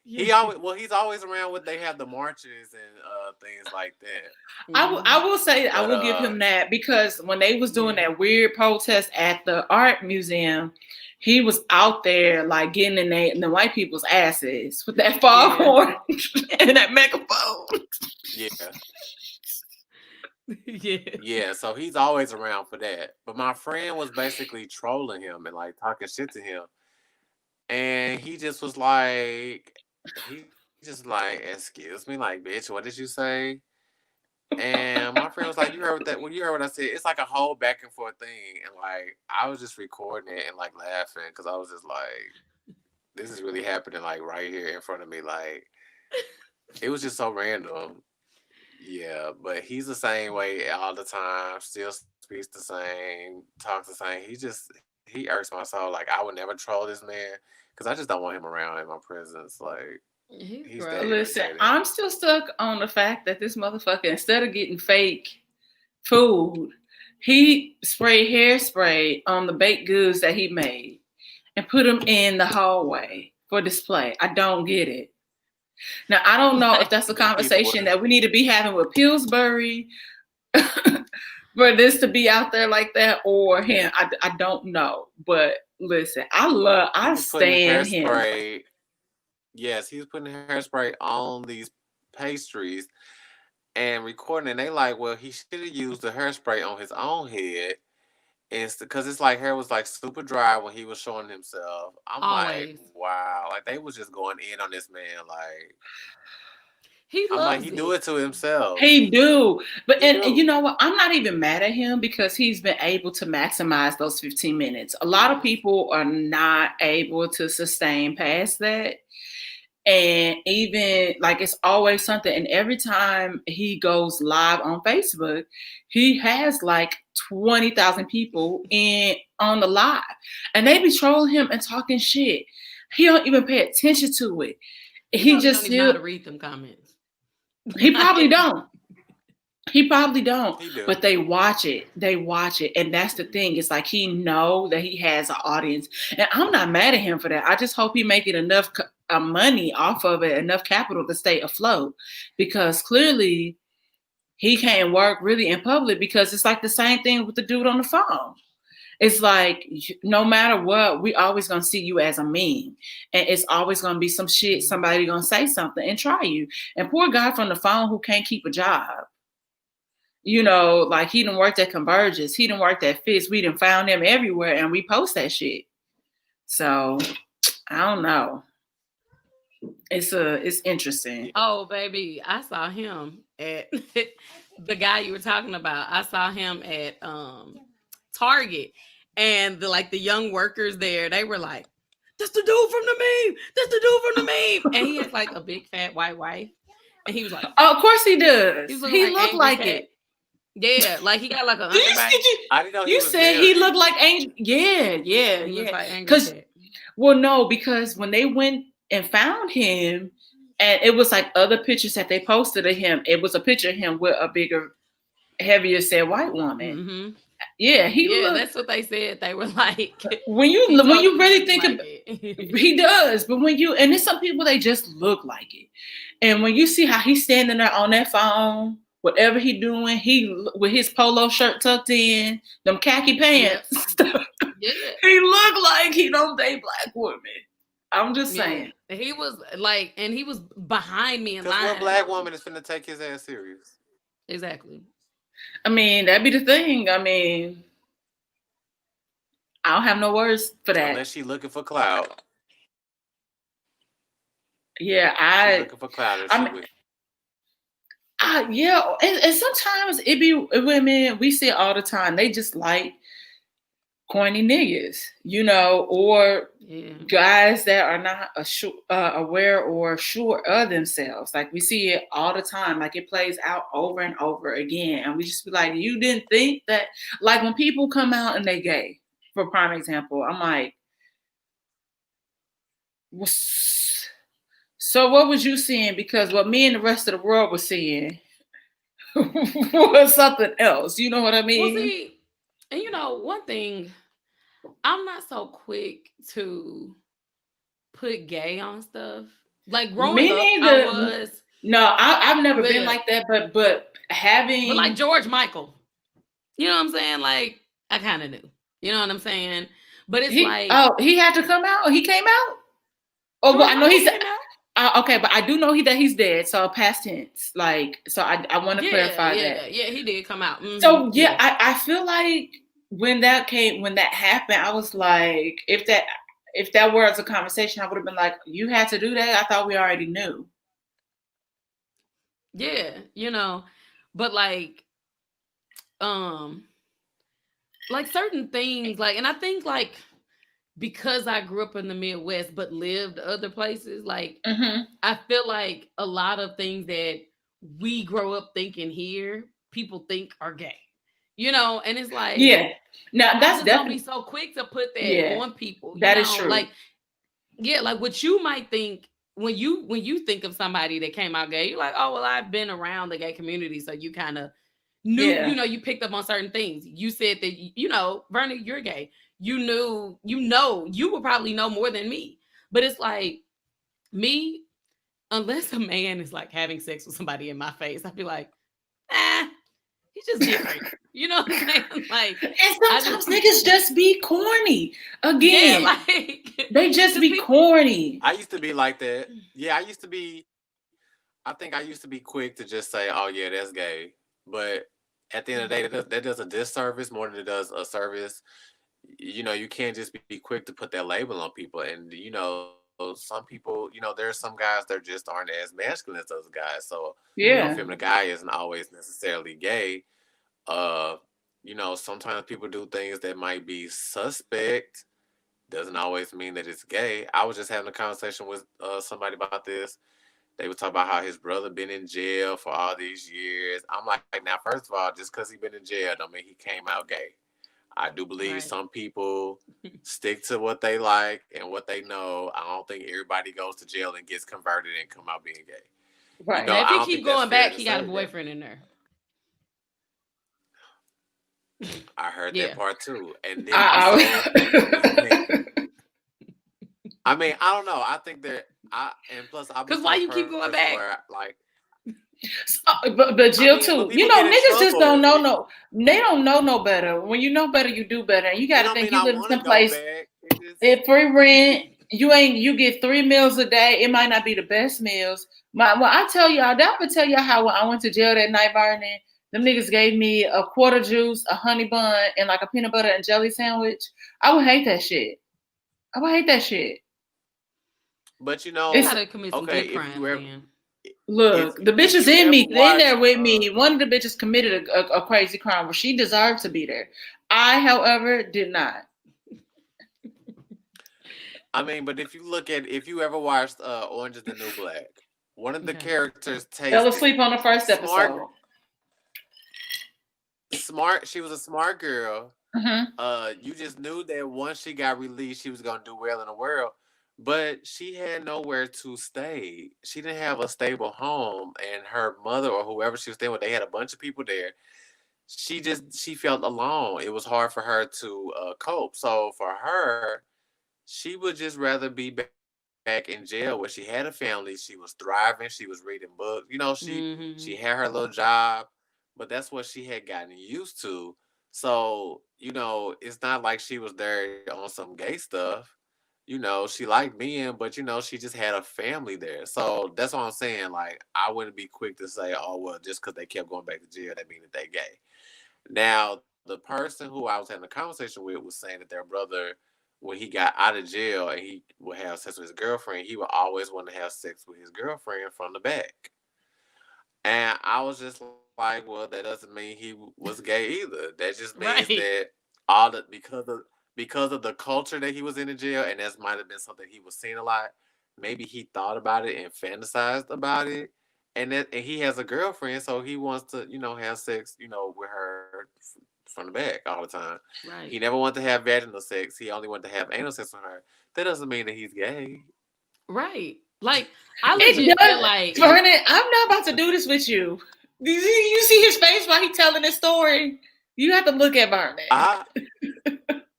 Speaker 2: Yeah.
Speaker 3: He's always around when they have the marches and things like that.
Speaker 1: I will say I
Speaker 3: But
Speaker 1: will give him that because when they was doing that weird protest at the art museum, he was out there like getting in the white people's asses with that foghorn and that megaphone.
Speaker 3: yeah.
Speaker 2: Yeah.
Speaker 3: Yeah, so he's always around for that. But my friend was basically trolling him and like talking shit to him. And excuse me, like, bitch, what did you say? And my friend was like, you heard that? Well, you heard what I said. It's like a whole back and forth thing. And like, I was just recording it and like laughing because I was just like, this is really happening like right here in front of me. Like, it was just so random. Yeah, but he's the same way all the time. Still speaks the same, talks the same. He irks my soul. Like I would never troll this man because I just don't want him around in my presence. Like
Speaker 2: He's
Speaker 3: he's that
Speaker 2: gross.
Speaker 1: Listen,
Speaker 3: irritating.
Speaker 1: I'm still stuck on the fact that this motherfucker, instead of getting fake food, he sprayed hairspray on the baked goods that he made and put them in the hallway for display. I don't get it. Now, I don't know if that's a
Speaker 3: Them people
Speaker 1: conversation
Speaker 3: was
Speaker 1: that we need to be having with Pillsbury for this to be out there like that or him. I don't know. But listen,
Speaker 3: he
Speaker 1: I
Speaker 3: was putting
Speaker 1: stand him.
Speaker 3: hairspray. Yes, he was putting hairspray on these pastries and recording. And they like, well, he should have used the hairspray on his own head. Because it's like hair was like super dry when he was showing himself. I'm like,
Speaker 2: Always.
Speaker 3: wow, like they was just going in on this man. Like
Speaker 2: He
Speaker 3: I'm like,
Speaker 2: loves
Speaker 3: he do
Speaker 2: it.
Speaker 3: it to himself.
Speaker 1: He do. But
Speaker 3: He
Speaker 1: and you
Speaker 3: do.
Speaker 1: know what? I'm not even mad at him because he's been able to maximize those 15 minutes. A lot of people are not able to sustain past that. And even like it's always something. And every time he goes live on Facebook, he has like 20,000 people in on the live. And they be trolling him and talking shit. He don't even pay attention to it.
Speaker 2: He
Speaker 1: He
Speaker 2: probably
Speaker 1: just
Speaker 2: don't even know how
Speaker 1: still
Speaker 2: to read them comments.
Speaker 1: he probably don't. He probably don't,
Speaker 3: He do.
Speaker 1: but they watch it. They watch it, and that's the thing. It's like he know that he has an audience, and I'm not mad at him for that. I just hope he making enough money off of it, enough capital to stay afloat, because clearly he can't work really in public because it's like the same thing with the dude on the phone. It's like no matter what, we always gonna see you as a meme, and it's always gonna be some shit. Somebody gonna say something and try you. And poor guy from the phone who can't keep a job. You know, like he done worked at Convergence, he done worked at Fitz, we done found him everywhere and we post that shit. So I don't know. It's interesting.
Speaker 2: Oh, baby, I saw him at the guy you were talking about. I saw him at Target, and the young workers there, they were like, "That's the dude from the meme. That's the dude from the meme." And he has like a big fat white wife, and he was like,
Speaker 1: Oh, of course he does.
Speaker 2: he's looking
Speaker 1: He
Speaker 2: like
Speaker 1: looked
Speaker 2: Angry
Speaker 1: like
Speaker 2: Cat.
Speaker 1: it.
Speaker 2: Yeah, like he got like an
Speaker 1: Did you,
Speaker 2: underbite.
Speaker 1: did you,
Speaker 3: I didn't know he
Speaker 1: you
Speaker 3: was
Speaker 1: said he looked
Speaker 3: married.
Speaker 1: like Angel. Yeah,
Speaker 2: He looks
Speaker 1: yeah.
Speaker 2: like Angry
Speaker 1: Because
Speaker 2: Cat.
Speaker 1: well, no, because when they went and found him, and it was like other pictures that they posted of him. It was a picture of him with a bigger, heavier set white woman.
Speaker 2: Mm-hmm.
Speaker 1: Yeah, he
Speaker 2: Yeah,
Speaker 1: looked.
Speaker 2: that's what they said. They were like,
Speaker 1: When
Speaker 2: he
Speaker 1: you
Speaker 2: totally
Speaker 1: really
Speaker 2: looks
Speaker 1: think
Speaker 2: like
Speaker 1: about
Speaker 2: it.
Speaker 1: he does, but when you and there's some people they just look like it, and when you see how he's standing there on that phone, whatever he doing, he with his polo shirt tucked in, them khaki
Speaker 2: Yep.
Speaker 1: pants,
Speaker 2: Yeah.
Speaker 1: he look like he don't date black women. I'm just
Speaker 2: Yeah.
Speaker 1: saying.
Speaker 2: He was like, and he was behind me in
Speaker 3: Because what
Speaker 2: line.
Speaker 3: black woman is finna take his ass serious?
Speaker 2: Exactly.
Speaker 1: I mean, that'd be the thing. I mean, I don't have no words for that.
Speaker 3: Unless she looking for clout.
Speaker 1: Yeah,
Speaker 3: She looking for clout and
Speaker 1: I
Speaker 3: she
Speaker 1: mean,
Speaker 3: with
Speaker 1: yeah, and sometimes it be women we see it all the time. They just like corny niggas, or
Speaker 2: Yeah.
Speaker 1: guys that are not aware or sure of themselves. Like we see it all the time. Like it plays out over and over again, and we just be like, you didn't think that. Like when people come out and they gay, for prime example, I'm like, so what was you seeing? Because what me and the rest of the world was seeing was something else. You know what I
Speaker 2: Well,
Speaker 1: mean?
Speaker 2: see, and one thing, I'm not so quick to put gay on stuff. Like growing up,
Speaker 1: Me
Speaker 2: I
Speaker 1: neither.
Speaker 2: was,
Speaker 1: No, I've never been
Speaker 2: but
Speaker 1: like that. But
Speaker 2: like
Speaker 1: having
Speaker 2: George Michael, you know what I'm saying? Like I kind of knew, you know what I'm saying? But it's like
Speaker 1: he had to come out. He came out. Oh well,
Speaker 2: George
Speaker 1: I know
Speaker 2: Michael
Speaker 1: he's
Speaker 2: came out.
Speaker 1: okay, but I do know that he's dead. So past tense, like, so I want to
Speaker 2: Yeah,
Speaker 1: clarify that.
Speaker 2: yeah, yeah. He did come out.
Speaker 1: So yeah,
Speaker 2: Yeah,
Speaker 1: I feel like when that happened, I was like, if that was a conversation, I would have been like, you had to do that. I thought we already knew.
Speaker 2: yeah. But um, like certain things, and I think because I grew up in the Midwest but lived other places,
Speaker 1: Hmm.
Speaker 2: I feel like a lot of things that we grow up thinking here, people think are gay. And it's like
Speaker 1: Yeah. Now
Speaker 2: I
Speaker 1: that's
Speaker 2: just don't be
Speaker 1: definitely
Speaker 2: so quick to put that
Speaker 1: yeah.
Speaker 2: on people.
Speaker 1: That is true.
Speaker 2: Like yeah, like what you might think when you think of somebody that came out gay, you're like, oh well, I've been around the gay community, so you kind of knew,
Speaker 1: Yeah.
Speaker 2: you picked up on certain things. You said that Verna, you're gay. You knew, you would probably know more than me. But it's like me, unless a man is like having sex with somebody in my face, I'd be like, ah, he's just different. You know what I'm saying? Like,
Speaker 1: And
Speaker 2: I just,
Speaker 1: sometimes niggas just be corny.
Speaker 2: yeah,
Speaker 1: Again, they just
Speaker 2: because
Speaker 1: be
Speaker 2: people,
Speaker 1: corny.
Speaker 3: I used to be like that. Yeah, I used to be. I think I used to be quick to just say, "Oh yeah, that's gay," but at the end of the day, that does a disservice more than it does a service. You can't just be quick to put that label on people, and some people, there's some guys that just aren't as masculine as those guys. So, if
Speaker 1: Yeah.
Speaker 3: a guy isn't always necessarily gay, uh, sometimes people do things that might be suspect. Doesn't always mean that it's gay. I was just having a conversation with somebody about this. They would talk about how his brother been in jail for all these years. I'm like, now, first of all, just because he been in jail don't mean he came out gay. I do believe
Speaker 2: right.
Speaker 3: some people stick to what they like and what they know. I don't think everybody goes to jail and gets converted and come out being gay.
Speaker 1: Right.
Speaker 2: Now, if
Speaker 3: I
Speaker 2: he
Speaker 3: don't
Speaker 2: keep
Speaker 3: think that's
Speaker 2: going
Speaker 3: fair
Speaker 2: back,
Speaker 3: to
Speaker 2: he got a
Speaker 3: say that.
Speaker 2: boyfriend in there.
Speaker 3: I heard that
Speaker 2: Yeah.
Speaker 3: part too. And then also, you can't.
Speaker 1: I,
Speaker 3: I mean, I don't know. I think that and plus, I'm the
Speaker 2: Cause why
Speaker 3: type of
Speaker 2: you keep
Speaker 3: person
Speaker 2: going
Speaker 3: where
Speaker 2: back?
Speaker 3: like,
Speaker 1: but
Speaker 3: I
Speaker 1: Jill
Speaker 3: mean, but
Speaker 1: too.
Speaker 3: people get in
Speaker 1: Niggas just don't
Speaker 3: trouble.
Speaker 1: know no. They don't know no better. When you know better, you do better. And you
Speaker 3: It
Speaker 1: got to
Speaker 3: don't
Speaker 1: think
Speaker 3: mean
Speaker 1: you
Speaker 3: I
Speaker 1: live in
Speaker 3: want to
Speaker 1: some
Speaker 3: go
Speaker 1: place.
Speaker 3: back. It just
Speaker 1: If free rent, you get 3 meals a day. It might not be the best meals. Well, I tell y'all, that would tell y'all how when I went to jail that night, Barney, them niggas gave me a quarter juice, a honey bun, and like a peanut butter and jelly sandwich. I would hate that shit. I would hate that shit.
Speaker 3: But
Speaker 2: You
Speaker 1: It's
Speaker 2: gotta commit some
Speaker 3: okay,
Speaker 2: good crimes then.
Speaker 1: look, the
Speaker 3: if
Speaker 1: bitches
Speaker 3: you
Speaker 1: in
Speaker 3: ever
Speaker 1: me, in
Speaker 3: watched
Speaker 1: there with me. One of the bitches committed a crazy crime where she deserved to be there. I, however, did not.
Speaker 3: I mean, but if you ever watched Orange is the New Black, one of the
Speaker 2: Okay.
Speaker 3: characters
Speaker 1: Fell
Speaker 3: tasted
Speaker 1: asleep on the first
Speaker 3: smart.
Speaker 1: episode.
Speaker 3: Smart. She was a smart girl.
Speaker 1: Hmm.
Speaker 3: You just knew that once she got released, she was gonna do well in the world. But she had nowhere to stay. She didn't have a stable home, and her mother or whoever she was staying with, they had a bunch of people there. She felt alone. It was hard for her to cope. So for her, she would just rather be back in jail where she had a family. She was thriving. She was reading books. She had her little
Speaker 2: Mm-hmm.
Speaker 3: job, but that's what she had gotten used to. So it's not like she was there on some gay stuff. She liked men, but she just had a family there. So that's what I'm saying. Like, I wouldn't be quick to say, "Oh well," just because they kept going back to jail, that means that they gay. Now, the person who I was having a conversation with was saying that their brother when he got out of jail and he would have sex with his girlfriend, he would always want to have sex with his girlfriend from the back. And I was just like, well, that doesn't mean he was gay either. That just means
Speaker 2: Right.
Speaker 3: that all the because of the culture that he was in jail, and that might have been something he was seeing a lot. Maybe he thought about it and fantasized about it, and he has a girlfriend, so he wants to have sex with her from the back all the time. He
Speaker 2: Right.
Speaker 3: never wanted to have vaginal sex. He only wanted to have anal sex with her. That doesn't mean that he's gay.
Speaker 2: Right. Like I
Speaker 1: It
Speaker 2: legit feel
Speaker 1: does,
Speaker 2: like
Speaker 1: Vernon. I'm not about to do this with you. You see his face while he telling this story? You have to look at Vernon.
Speaker 3: I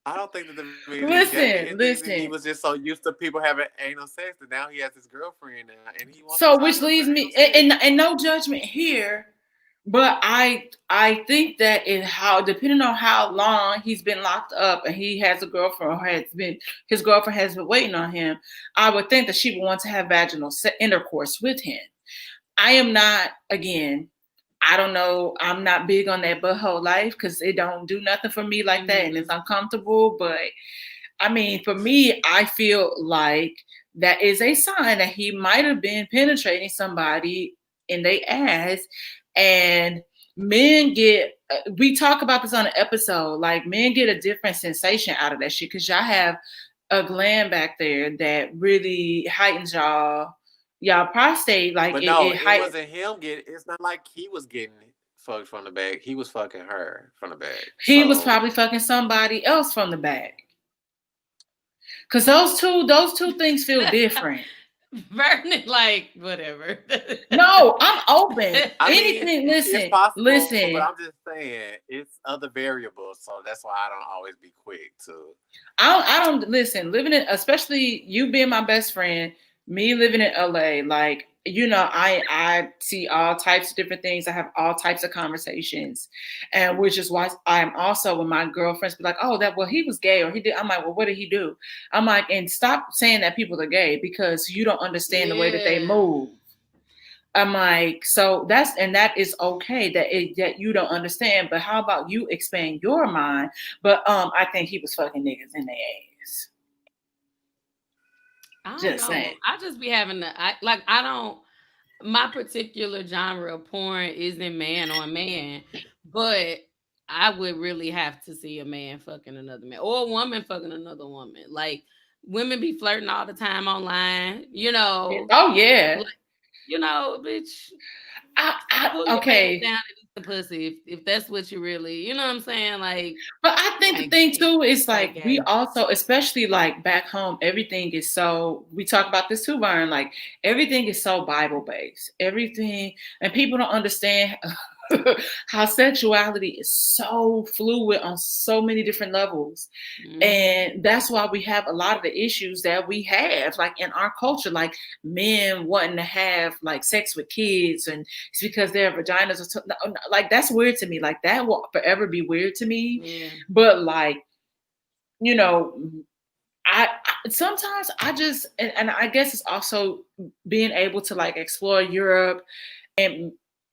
Speaker 3: I don't think that the means he's gay. It
Speaker 1: Listen,
Speaker 3: thinks that he was
Speaker 1: listen.
Speaker 3: just so used to people having anal sex that now he has his girlfriend now, and he wants to
Speaker 1: So,
Speaker 3: try
Speaker 1: which
Speaker 3: the
Speaker 1: leads
Speaker 3: anal
Speaker 1: me,
Speaker 3: sex.
Speaker 1: and no judgment here, but I think that it how depending on how long he's been locked up and he has a girlfriend or has been his girlfriend has been waiting on him, I would think that she would want to have vaginal intercourse with him. I am not again. I don't know. I'm not big on that butthole life because it don't do nothing for me like that, and it's
Speaker 2: mhm.
Speaker 1: uncomfortable. But I mean, for me, I feel like that is a sign that he might have been penetrating somebody in their ass. And men get, we talk about this on an episode, like men get a different sensation out of that shit because y'all have a gland back there that really heightens y'all prostate. Like
Speaker 3: But no,
Speaker 1: it
Speaker 3: it
Speaker 1: heightens.
Speaker 3: wasn't him getting. It's not like he was getting fucked from the back. He was fucking her from the back.
Speaker 1: He was
Speaker 3: So
Speaker 1: probably fucking somebody else from the back. Cause those two things feel different.
Speaker 2: Vernon, like whatever.
Speaker 1: No, I'm open.
Speaker 3: I mean,
Speaker 1: Anything.
Speaker 3: it's
Speaker 1: Listen,
Speaker 3: possible, but I'm
Speaker 1: listen.
Speaker 3: just saying it's other variables. So that's why I don't always be quick to.
Speaker 1: I don't listen. Living in, especially you being my best friend, me living in LA. Like I see all types of different things. I have all types of conversations, and which is why I'm also when my girlfriends be like, "Oh, that well he was gay or he did." I'm like, "Well, what did he do?" I'm like, and stop saying that people are gay because you don't understand the way that they
Speaker 2: Yeah.
Speaker 1: move. I'm like, so that is okay that you don't understand, but how about you expand your mind? But I think he was fucking niggas in their ass.
Speaker 2: I don't
Speaker 1: Just
Speaker 2: know.
Speaker 1: saying.
Speaker 2: I just be having I don't my particular genre of porn isn't man on man, but I would really have to see a man fucking another man or a woman fucking another woman. Like women be flirting all the time online,
Speaker 1: Oh yeah.
Speaker 2: like bitch, pull your pants
Speaker 1: Okay.
Speaker 2: down and eat the pussy if that's what you really, you know what I'm saying? Like
Speaker 1: But I
Speaker 2: you
Speaker 1: think the
Speaker 2: ain't
Speaker 1: thing
Speaker 2: gay.
Speaker 1: too is
Speaker 2: Fake
Speaker 1: like we
Speaker 2: gay.
Speaker 1: also, especially like back home, everything is so we talk about this too, Byron. Like everything is so Bible based. Everything and people don't understand how sexuality is so fluid on so many different levels.
Speaker 2: Hmm.
Speaker 1: And that's why we have a lot of the issues that we have, like in our culture, like men wanting to have like sex with kids, and it's because their vaginas are like that's weird to me. Like that will forever be weird to me.
Speaker 2: Yeah.
Speaker 1: But like, you know, I sometimes I just and I guess it's also being able to like explore Europe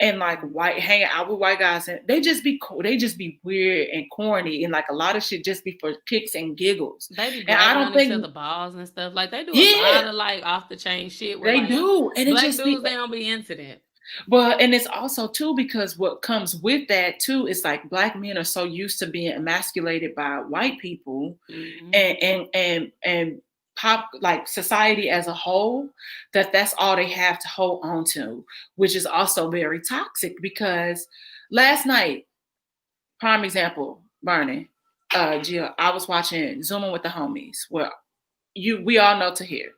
Speaker 1: and like white hanging out with white guys and they just be cool. They just be weird and corny and like a lot of shit just be for kicks and giggles.
Speaker 2: They be
Speaker 1: And I
Speaker 2: bragging
Speaker 1: don't
Speaker 2: on each
Speaker 1: think
Speaker 2: other balls and stuff. Like they do a
Speaker 1: yeah,
Speaker 2: lot of like off the chain shit where
Speaker 1: they
Speaker 2: like
Speaker 1: do. And it
Speaker 2: black
Speaker 1: just be
Speaker 2: dudes they don't be into that.
Speaker 1: but and it's also too because what comes with that too is like black men are so used to being emasculated by white people
Speaker 2: Hmm.
Speaker 1: and pop like society as a whole that's all they have to hold on to, which is also very toxic because last night, prime example, Bernie, Jill, I was watching Zooming with the Homies. Well, we all know Tahir.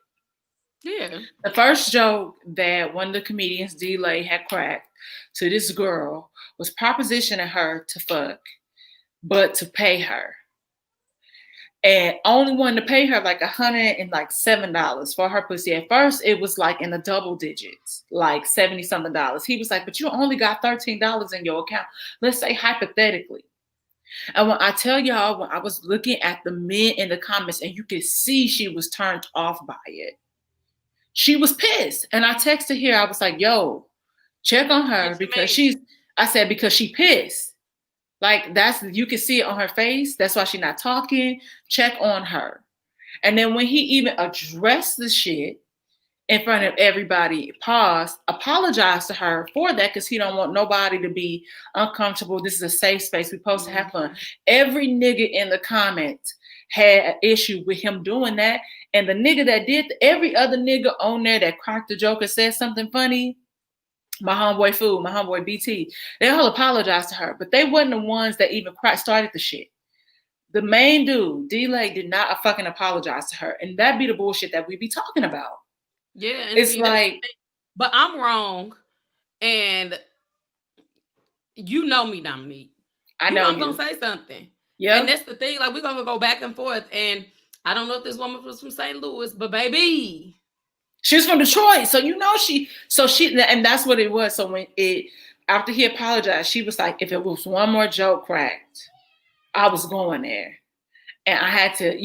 Speaker 2: Yeah.
Speaker 1: The first joke that one of the comedians, D-Lay, had cracked to this girl was propositioning her to fuck, but to pay her. And only wanted to pay her like $107 for her pussy. At first, it was like in the double digits, like 70 something dollars. He was like, but you only got $13 in your account. Let's say hypothetically. And when I tell y'all, when I was looking at the men in the comments and you could see she was turned off by it, she was pissed. And I texted her, I was like, yo, check on her
Speaker 2: Get your
Speaker 1: because
Speaker 2: mate.
Speaker 1: I said, because she pissed. Like you can see it on her face. That's why she's not talking. Check on her. And then when he even addressed the shit in front of everybody, paused, apologized to her for that because he don't want nobody to be uncomfortable. This is a safe space. We're supposed to have fun. Every nigga in the comments had an issue with him doing that. And the nigga that did, every other nigga on there that cracked the joke or said something funny, my homeboy Food, my homeboy BT, they all apologized to her. But they wasn't the ones that even started the shit. The main dude, D-Lake, did not fucking apologize to her. And that be the bullshit that we be talking about.
Speaker 2: Yeah, and
Speaker 1: It's
Speaker 2: see,
Speaker 1: like,
Speaker 2: but I'm wrong, and you know me, Dominique.
Speaker 1: I
Speaker 2: You
Speaker 1: know
Speaker 2: I'm gonna
Speaker 1: you.
Speaker 2: say something.
Speaker 1: Yeah.
Speaker 2: And that's the thing, like we're gonna go back and forth. And I don't know if this woman was from St. Louis, but baby,
Speaker 1: she's from Detroit. So you know and that's what it was. So after he apologized, she was like, if it was one more joke cracked, I was going there. And I had to,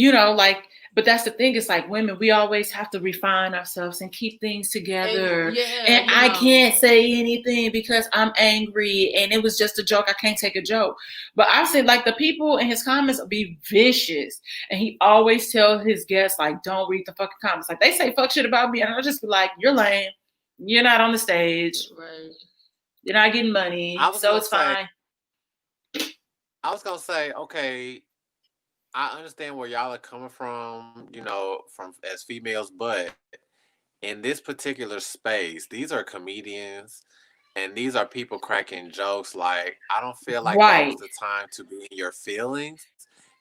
Speaker 1: but that's the thing. It's like women, we always have to refine ourselves and keep things together. And I can't say anything because I'm angry and it was just a joke. I can't take a joke. But I've seen like the people in his comments be vicious. And he always tell his guests, like, don't read the fucking comments. Like they say fuck shit about me. And I'll just be like, you're lame. You're not on the stage.
Speaker 2: right?
Speaker 1: You're not getting money. So it's fine.
Speaker 3: I was going to say, okay, I understand where y'all are coming from, from as females, but in this particular space, these are comedians and these are people cracking jokes. Like, I don't feel like that was the time to be in your feelings.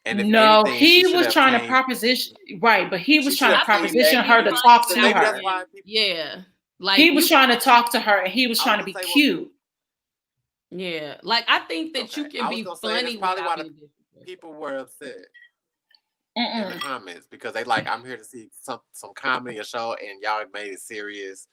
Speaker 3: And if anything,
Speaker 1: he was trying to proposition, right? But he was trying to proposition her to talk to her.
Speaker 2: Yeah, like
Speaker 1: he was trying to talk to her, and he was trying to be cute.
Speaker 2: Yeah, like I think that you can be funny.
Speaker 3: That's probably why the people were upset in the comments because they like, I'm here to see some comedy or show, and y'all made it serious.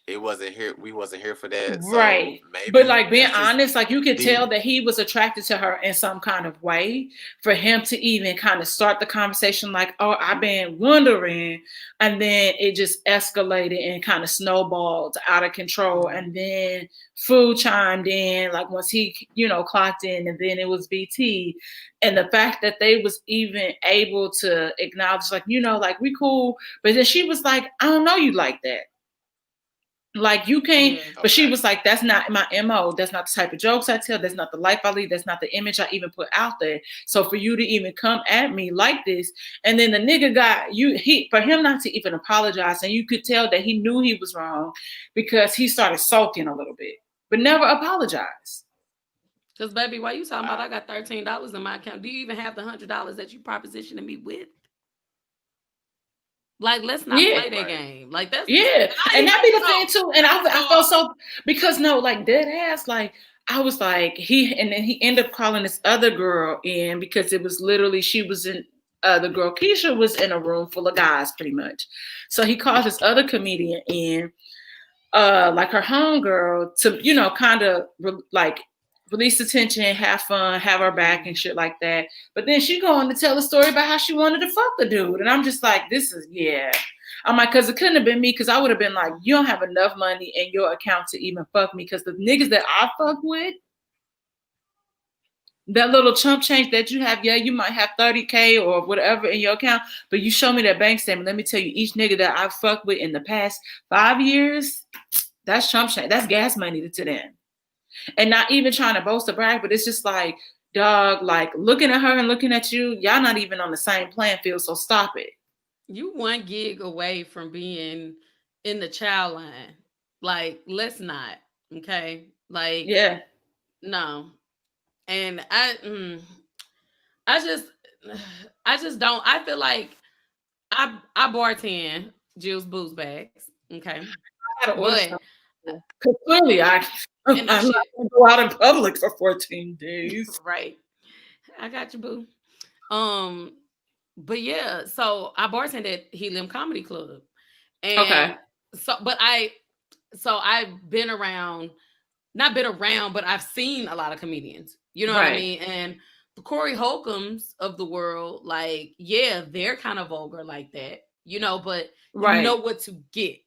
Speaker 3: It wasn't here. We wasn't here for that.
Speaker 1: Right.
Speaker 3: So maybe,
Speaker 1: but like being honest, like you could tell that he was attracted to her in some kind of way for him to even kind of start the conversation like, oh, I've been wondering. And then it just escalated and kind of snowballed out of control. And then Food chimed in, like once he, clocked in, and then it was BT. And the fact that they was even able to acknowledge, like, like we cool. But then she was like, I don't know you like that. Like you can't, but she was like, that's not my MO. That's not the type of jokes I tell. That's not the life I lead. That's not the image I even put out there. So for you to even come at me like this, and then the nigga for him not to even apologize, and you could tell that he knew he was wrong because he started sulking a little bit, but never apologized.
Speaker 2: Because baby, why you talking about I got $13 in my account? Do you even have the $100 that you propositioning me with? Like, let's not play that game. Like that's
Speaker 1: and that be the thing too. And I felt so because like dead ass, like I was like and then he ended up calling this other girl in because it was literally she was in the girl Keisha was in a room full of guys pretty much. So he called this other comedian in, like her homegirl to kind of like release the tension, have fun, have her back and shit like that. But then she go on to tell a story about how she wanted to fuck the dude. And I'm just like, I'm like, because it couldn't have been me, because I would have been like, you don't have enough money in your account to even fuck me, because the niggas that I fuck with, that little chump change that you have, you might have 30K or whatever in your account, but you show me that bank statement. Let me tell you, each nigga that I've fucked with in the past 5 years, that's chump change. That's gas money to them. And not even trying to boast or brag, but it's just like, dog, like looking at her and looking at you, y'all not even on the same playing field, so stop it.
Speaker 2: You 1 gig away from being in the child line. Like, let's not, okay? Like, no. And I just don't. I feel like I bartend Jill's booze bags, okay? But
Speaker 1: clearly I'm not gonna go out in public for 14 days.
Speaker 2: Right. I got you, boo. But yeah, so I bartended at Helium Comedy Club. And I've been around, not been around, but I've seen a lot of comedians. You know what I mean? And the Corey Holcombs of the world, like, they're kind of vulgar like that, but you know what to get.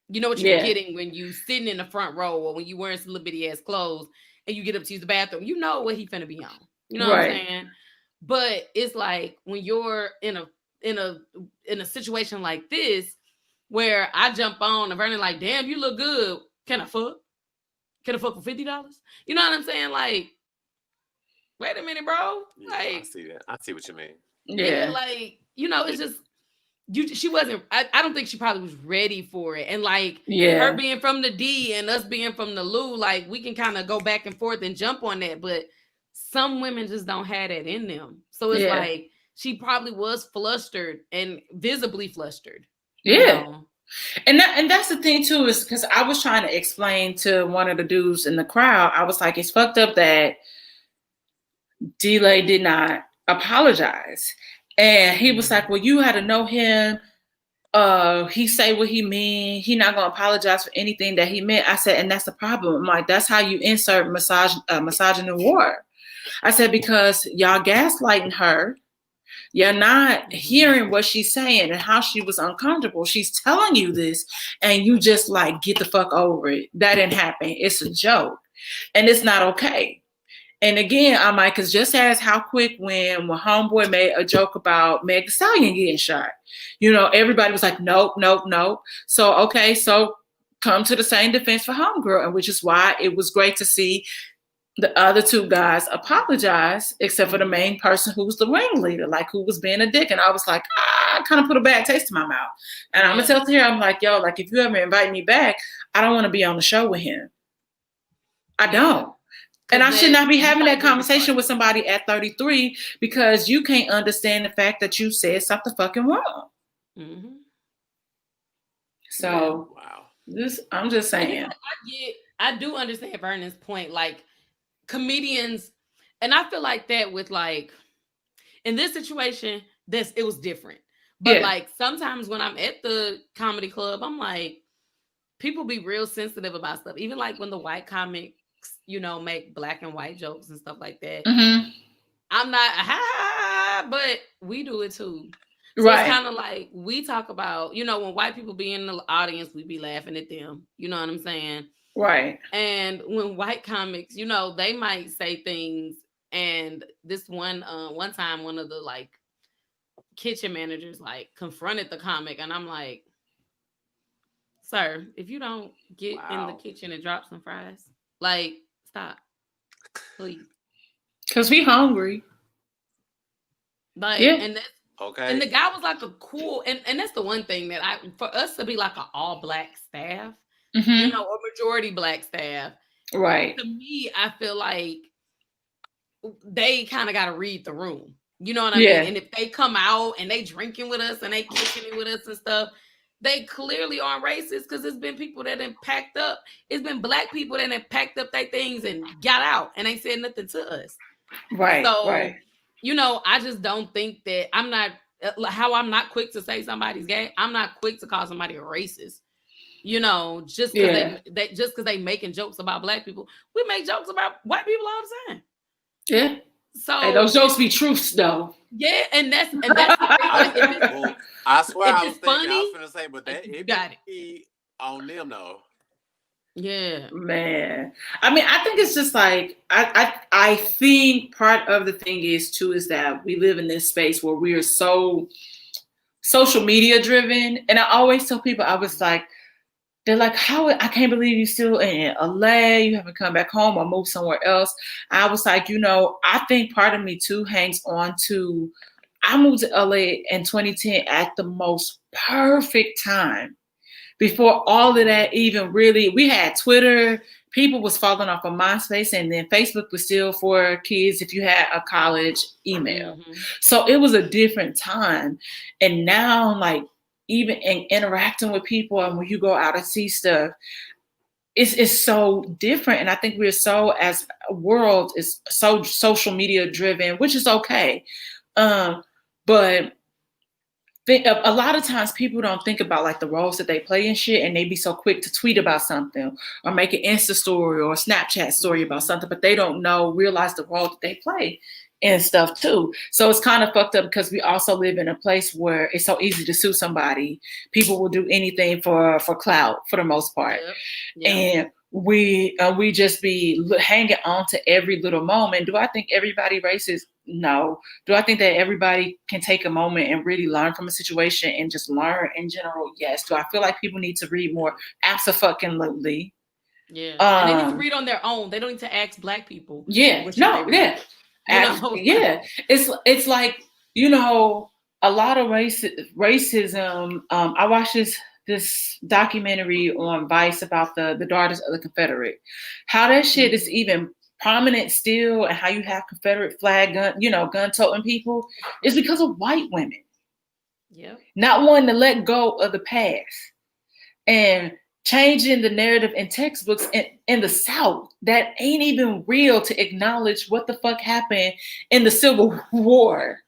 Speaker 2: You know what you're getting when you sitting in the front row or when you wearing some little bitty ass clothes and you get up to use the bathroom. You know what he finna be on. You know what I'm saying? But it's like when you're in in a situation like this where I jump on and Vernon like, damn, you look good. Can I fuck? Can I fuck for $50? You know what I'm saying? Like, wait a minute, bro.
Speaker 3: Yeah,
Speaker 2: Like,
Speaker 3: I see that. I see what you mean.
Speaker 2: yeah, like, you know, it's just she wasn't. I don't think she probably was ready for it. And like her being from the D and us being from the Lou, like we can kind of go back and forth and jump on that. But some women just don't have that in them. So it's like she probably was flustered and visibly flustered.
Speaker 1: Yeah.
Speaker 2: You know?
Speaker 1: And that's the thing too, is because I was trying to explain to one of the dudes in the crowd, I was like, it's fucked up that D-Lay did not apologize. And he was like, well, you had to know him. He say what he mean. He not gonna apologize for anything that he meant. I said, and that's the problem. I'm like, that's how you insert misogyny war. I said, because y'all gaslighting her. You're not hearing what she's saying and how she was uncomfortable. She's telling you this and you just like, get the fuck over it. That didn't happen. It's a joke. And it's not okay. And again, I'm like, because just as how quick when Homeboy made a joke about Meg Thee Stallion getting shot, you know, everybody was like, nope, nope, nope. So, okay, so come to the same defense for Homegirl, and which is why it was great to see the other two guys apologize, except for the main person who was the ringleader, like who was being a dick. And I was like, kind of put a bad taste in my mouth. And I'm going to tell Tahir, I'm like, yo, like if you ever invite me back, I don't want to be on the show with him. I don't. And I should not be having that conversation with somebody at 33 because you can't understand the fact that you said something fucking wrong. Mm-hmm. So, I'm just saying.
Speaker 2: I do understand Vernon's point. Like, comedians, and I feel like that with like, in this situation, it was different. But like, sometimes when I'm at the comedy club, I'm like, people be real sensitive about stuff. Even like when the white comic, you know, make black and white jokes and stuff like that. Mm-hmm. I'm not, but we do it too. So it's kind of like we talk about, you know, when white people be in the audience, we be laughing at them. You know what I'm saying?
Speaker 1: Right.
Speaker 2: And when white comics, you know, they might say things. And this one time, one of the like kitchen managers like confronted the comic, and I'm like, sir, if you don't get in the kitchen and drop some fries, like, stop, please.
Speaker 1: Because we hungry.
Speaker 2: Like, and that's okay. And the guy was like a cool, and that's the one thing that for us to be like an all black staff, you know, a majority black staff.
Speaker 1: Right.
Speaker 2: To me, I feel like they kind of got to read the room. You know what I mean? And if they come out and they drinking with us and they kicking it with us and stuff, they clearly aren't racist because it's been people that have packed up. It's been black people that have packed up their things and got out and ain't said nothing to us.
Speaker 1: Right.
Speaker 2: So, you know, I just don't think that I'm not quick to say somebody's gay. I'm not quick to call somebody a racist. You know, just because they making jokes about black people. We make jokes about white people all the time.
Speaker 1: Yeah.
Speaker 2: So
Speaker 1: hey, those jokes be truths though.
Speaker 2: Yeah, and that's the thing.
Speaker 3: I swear I was gonna say, but that it be on them though.
Speaker 2: Yeah,
Speaker 1: man. I mean, I think it's just like I think part of the thing is that we live in this space where we are so social media driven, and I always tell people, I was like, they're like, I can't believe you still in LA, you haven't come back home or moved somewhere else. I was like, you know, I think part of me too hangs on to, I moved to LA in 2010 at the most perfect time. Before all of that even really, we had Twitter, people was falling off of MySpace, and then Facebook was still for kids if you had a college email. So it was a different time. And now, like, even in interacting with people and when you go out and see stuff, it's so different. And I think we're so, as a world, is so social media driven, which is okay. But a lot of times people don't think about like the roles that they play in shit, and they be so quick to tweet about something or make an Insta story or a Snapchat story about something, but they don't realize the role that they play and stuff too. So it's kind of fucked up because we also live in a place where it's so easy to sue somebody. People will do anything for clout for the most part. And we just be hanging on to every little moment. Do I think everybody racist? No. Do I think that everybody can take a moment and really learn from a situation and just learn in general? Yes. Do I feel like people need to read more? Absolutely.
Speaker 2: Yeah. And they need to
Speaker 1: Um,
Speaker 2: read on their own. They don't need to ask black people
Speaker 1: yeah,
Speaker 2: what should they
Speaker 1: no,
Speaker 2: read.
Speaker 1: yeah,
Speaker 2: You know?
Speaker 1: yeah. It's like, you know, a lot of racism. I watched this documentary on Vice about the daughters of the Confederate. How that shit is
Speaker 2: Mhm.
Speaker 1: even prominent still, and how you have Confederate flag gun, gun toting people, is because of white women
Speaker 2: Yep.
Speaker 1: not wanting to let go of the past and changing the narrative in textbooks in the South that ain't even real to acknowledge what the fuck happened in the Civil War.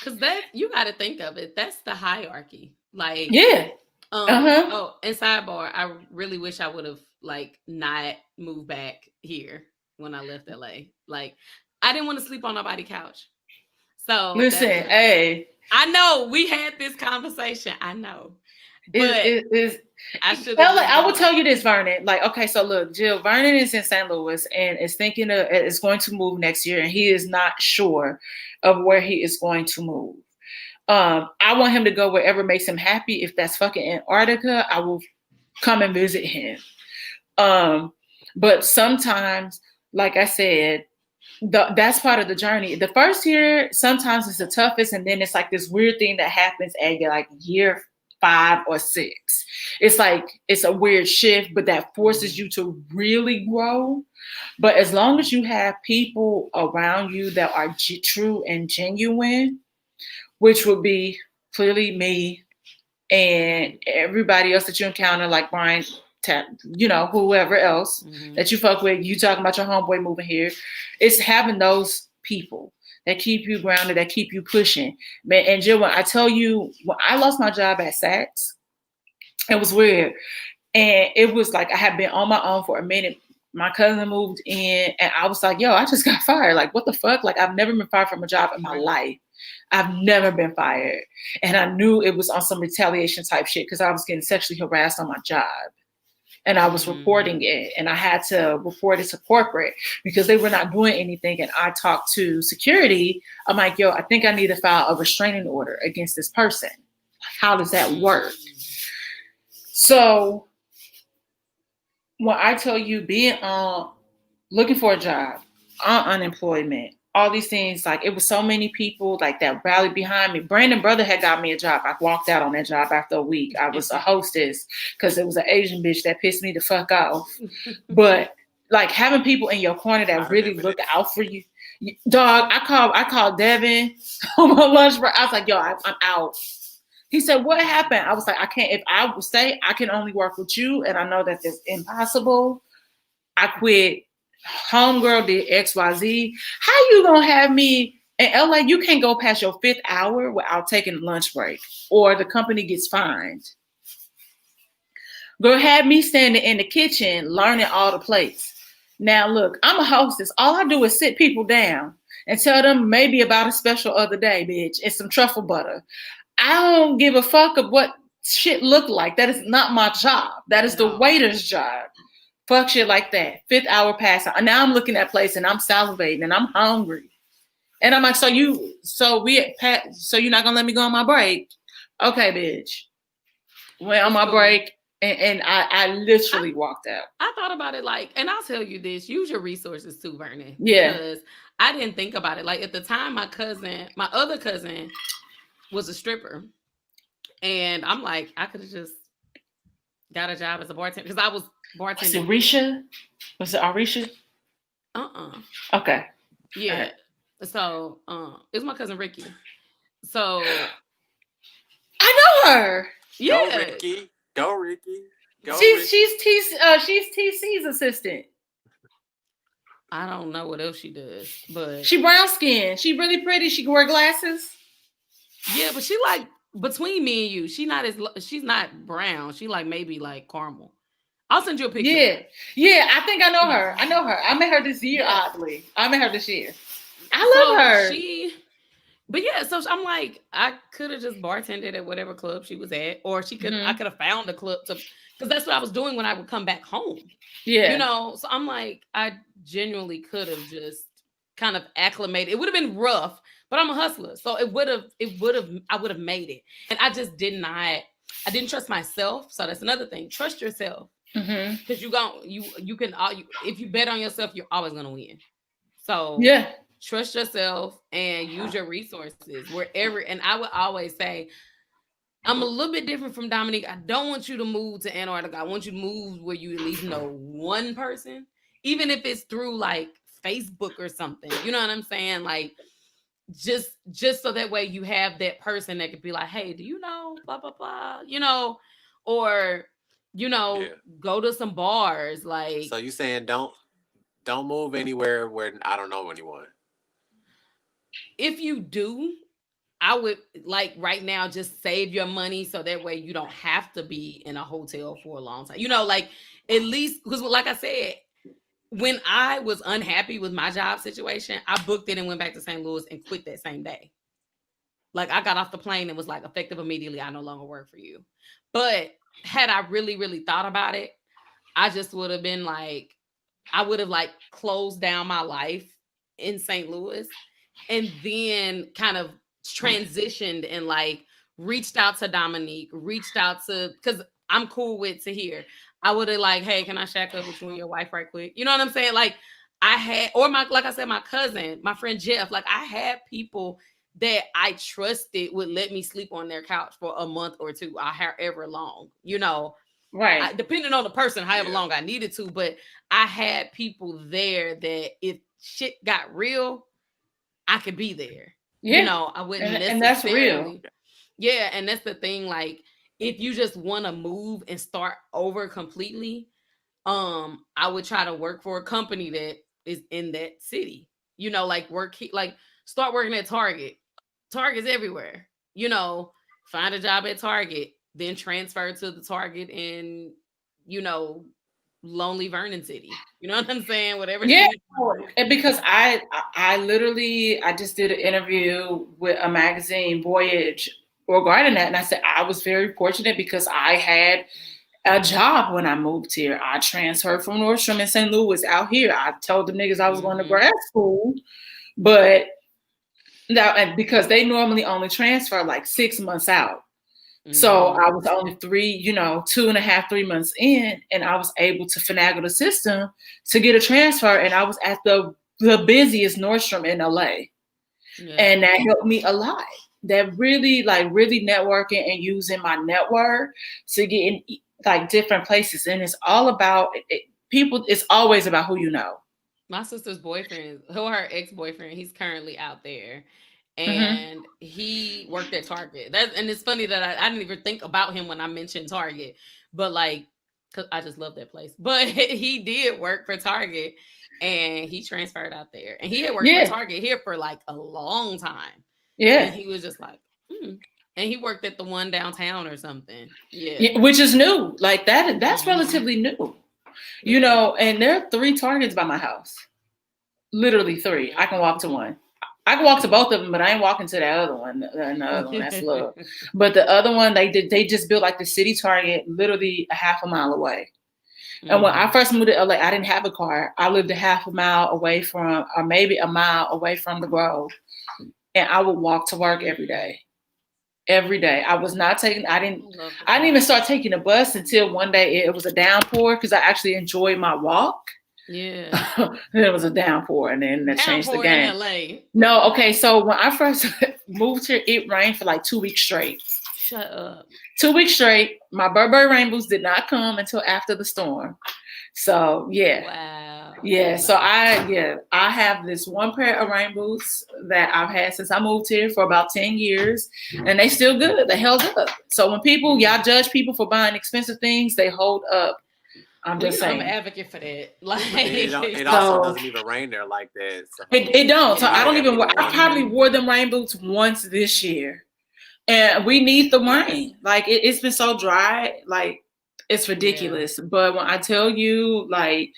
Speaker 2: Cause that you got to think of it. That's the hierarchy. Like,
Speaker 1: Yeah. Uh-huh.
Speaker 2: oh, and sidebar, I really wish I would have like not moved back here when I left LA. Like, I didn't want to sleep on nobody's couch. So
Speaker 1: Listen,
Speaker 2: that was.
Speaker 1: hey,
Speaker 2: I know we had this conversation. I know, but
Speaker 1: is
Speaker 2: I should have
Speaker 1: LA,
Speaker 2: just
Speaker 1: I
Speaker 2: been
Speaker 1: will tell
Speaker 2: like,
Speaker 1: you this, Vernon. Like, okay, so look, Jill, Vernon is in St. Louis and is going to move next year, and he is not sure of where he is going to move. I want him to go wherever makes him happy. If that's fucking Antarctica, I will come and visit him. But sometimes, like I said, that's part of the journey. The first year, sometimes it's the toughest, and then it's like this weird thing that happens at like year 5 or 6. It's like it's a weird shift, but that forces you to really grow. But as long as you have people around you that are true and genuine, which would be clearly me and everybody else that you encounter, like Brian, whoever else
Speaker 2: mm-hmm.
Speaker 1: that you fuck with, you talking about your homeboy moving here, it's having those people that keep you grounded, that keep you pushing. Man, and Jill, when I tell you, when I lost my job at Saks, it was weird. And it was like I had been on my own for a minute. My cousin moved in, and I was like, yo, I just got fired. Like, what the fuck? Like, I've never been fired from a job in my life. I've never been fired. And I knew it was on some retaliation type shit because I was getting sexually harassed on my job. And I was reporting it. And I had to report it to corporate because they were not doing anything. And I talked to security. I'm like, yo, I think I need to file a restraining order against this person. How does that work? So when I tell you being looking for a job, on unemployment, all these things, like it was so many people like that rallied behind me. Brandon brother had got me a job. I walked out on that job after a week. I was a hostess because it was an Asian bitch that pissed me the fuck off. But like having people in your corner that really look out for you. Dog, I called Devin on my lunch break. I was like, yo, I'm out. He said, what happened? I was like, I can't, if I would say I can only work with you and I know that it's impossible, I quit. Homegirl did XYZ. How you gonna have me in LA? You can't go past your 5th hour without taking a lunch break or the company gets fined. Girl had me standing in the kitchen learning all the plates. Now look, I'm a hostess. All I do is sit people down and tell them maybe about a special other day, bitch, and some truffle butter. I don't give a fuck of what shit look like. That is not my job. That is the waiter's job. Fuck shit like that. 5th hour pass. Now I'm looking at place and I'm salivating and I'm hungry. And I'm like, so you're not gonna let me go on my break? Okay, bitch. Went on my break and I literally walked out.
Speaker 2: I thought about it like, and I'll tell you this: use your resources too, Vernon.
Speaker 1: Yeah.
Speaker 2: Because I didn't think about it. Like at the time, my other cousin was a stripper, and I'm like, I could have just got a job as a bartender because I was bartending.
Speaker 1: Was it Arisha? Okay.
Speaker 2: Yeah. Right. So it was my cousin Ricky. So
Speaker 1: I know her.
Speaker 2: Yeah.
Speaker 3: Go Ricky. Go Ricky. Go
Speaker 1: she's TC's assistant.
Speaker 2: I don't know what else she does, but
Speaker 1: she brown skin. She really pretty. She can wear glasses.
Speaker 2: Yeah, but she like between me and you, she's not brown. She like maybe like caramel. I'll send you a picture.
Speaker 1: Yeah. I think I know her. I met her this year. Oddly, I met her this year. I love her.
Speaker 2: But yeah, so I'm like, I could have just bartended at whatever club she was at, or I
Speaker 1: Mhm.
Speaker 2: could have found a club to, because that's what I was doing when I would come back home.
Speaker 1: Yeah.
Speaker 2: So I'm like, I genuinely could have just kind of acclimated. It would have been rough, but I'm a hustler. So I would have made it. And I didn't trust myself. So that's another thing. Trust yourself.
Speaker 1: Mhm.
Speaker 2: Because you can if you bet on yourself, you're always gonna win. So
Speaker 1: Yeah.
Speaker 2: trust yourself and use your resources wherever. And I would always say, I'm a little bit different from Dominique. I don't want you to move to Antarctica. I want you to move where you at least know one person, even if it's through like Facebook or something. You know what I'm saying? Like just so that way you have that person that could be like, hey, do you know blah blah blah? Or
Speaker 3: Yeah.
Speaker 2: go to some bars. Like
Speaker 3: So you saying don't move anywhere where I don't know anyone.
Speaker 2: if you do, I would like right now just save your money so that way you don't have to be in a hotel for a long time. Like at least because like I said, when I was unhappy with my job situation, I booked it and went back to St. Louis and quit that same day. Like I got off the plane and was like effective immediately. I no longer work for you. But had I really, really thought about it, I just would have been like, I would have like closed down my life in St. Louis and then kind of transitioned and like reached out to Dominique, reached out to, because I'm cool with Tahir. I would have like, hey, can I shack up with you and your wife right quick? You know what I'm saying? Like I had, or like I said, my cousin, my friend Jeff, like I had people that I trusted would let me sleep on their couch for a month or two, or however long,
Speaker 1: Right.
Speaker 2: depending on the person, however
Speaker 3: Yeah.
Speaker 2: long I needed to. But I had people there that if shit got real, I could be there.
Speaker 1: Yeah.
Speaker 2: I wouldn't
Speaker 1: And that's real.
Speaker 2: necessarily. Yeah, and that's the thing. Like, if you just want to move and start over completely, I would try to work for a company that is in that city. Like start working at Target. Target's everywhere. Find a job at Target, then transfer to the Target in, you know, Lonely Vernon City. You know what I'm saying? Whatever
Speaker 1: Yeah.
Speaker 2: city.
Speaker 1: And because I literally I just did an interview with a magazine, Voyage, regarding that, and I said I was very fortunate because I had a job when I moved here. I transferred from Nordstrom in St. Louis out here. I told the niggas I was going to
Speaker 2: Mm-hmm.
Speaker 1: grad school, but now and because they normally only transfer like 6 months out. So
Speaker 2: Mm-hmm.
Speaker 1: I was only 2.5, 3 months in, and I was able to finagle the system to get a transfer. And I was at the busiest Nordstrom in LA.
Speaker 2: Yeah.
Speaker 1: And that helped me a lot. That really networking and using my network to get in like different places. And it's all about people. It's always about who you know.
Speaker 2: My sister's boyfriend, her ex-boyfriend, he's currently out there.
Speaker 1: Hmm.
Speaker 2: And he worked at Target. And it's funny that I didn't even think about him when I mentioned Target, but like, cause I just love that place. But he did work for Target, and he transferred out there, and he had worked for
Speaker 1: Yeah,
Speaker 2: Target here for like a long time, and
Speaker 1: yeah,
Speaker 2: he was just like, and he worked at the one downtown or something. Yeah.
Speaker 1: yeah, which is new. Like that. That's
Speaker 2: Mhm.
Speaker 1: relatively new.
Speaker 2: Yeah.
Speaker 1: And there are 3 Targets by my house. Literally 3. I can walk to
Speaker 2: Mhm.
Speaker 1: one. I can walk to both of them, but I ain't walking to the other one. The other one, that's love. But the other one, they just built like the city Target, literally a half a mile away. And when I
Speaker 2: Mhm.
Speaker 1: first moved to LA, I didn't have a car. I lived a half a mile away from, or maybe a mile away from the Grove, and I would walk to work every day. Every day, I was not taking. I
Speaker 2: I
Speaker 1: didn't.
Speaker 2: love
Speaker 1: I didn't
Speaker 2: that.
Speaker 1: even start taking the bus until one day it was a downpour because I actually enjoyed my walk.
Speaker 2: Yeah.
Speaker 1: Then it was a downpour, and then that changed the
Speaker 2: Downpour in
Speaker 1: game.
Speaker 2: LA.
Speaker 1: No, okay. So when I first moved here, it rained for like 2 weeks straight.
Speaker 2: Shut up.
Speaker 1: 2 weeks straight. My Burberry rainbows did not come until after the storm. So yeah,
Speaker 2: Wow.
Speaker 1: yeah. So I have this one pair of rain boots that I've had since I moved here for about 10 years, and they still good. They held up. So when y'all judge people for buying expensive things, they hold up. I'm
Speaker 2: Well,
Speaker 1: just
Speaker 2: I'm an
Speaker 1: saying.
Speaker 2: advocate for that.
Speaker 3: But then it also
Speaker 1: So
Speaker 3: doesn't even rain there like that. So
Speaker 1: it don't. So
Speaker 3: you
Speaker 1: I
Speaker 3: either
Speaker 1: don't
Speaker 3: have to
Speaker 1: even.
Speaker 3: get the
Speaker 1: I
Speaker 3: water.
Speaker 1: probably
Speaker 2: Mhm.
Speaker 1: wore them rain boots once this year. And we need the rain. Like it's been so dry, like it's
Speaker 2: Yeah.
Speaker 1: ridiculous. But when I tell you, like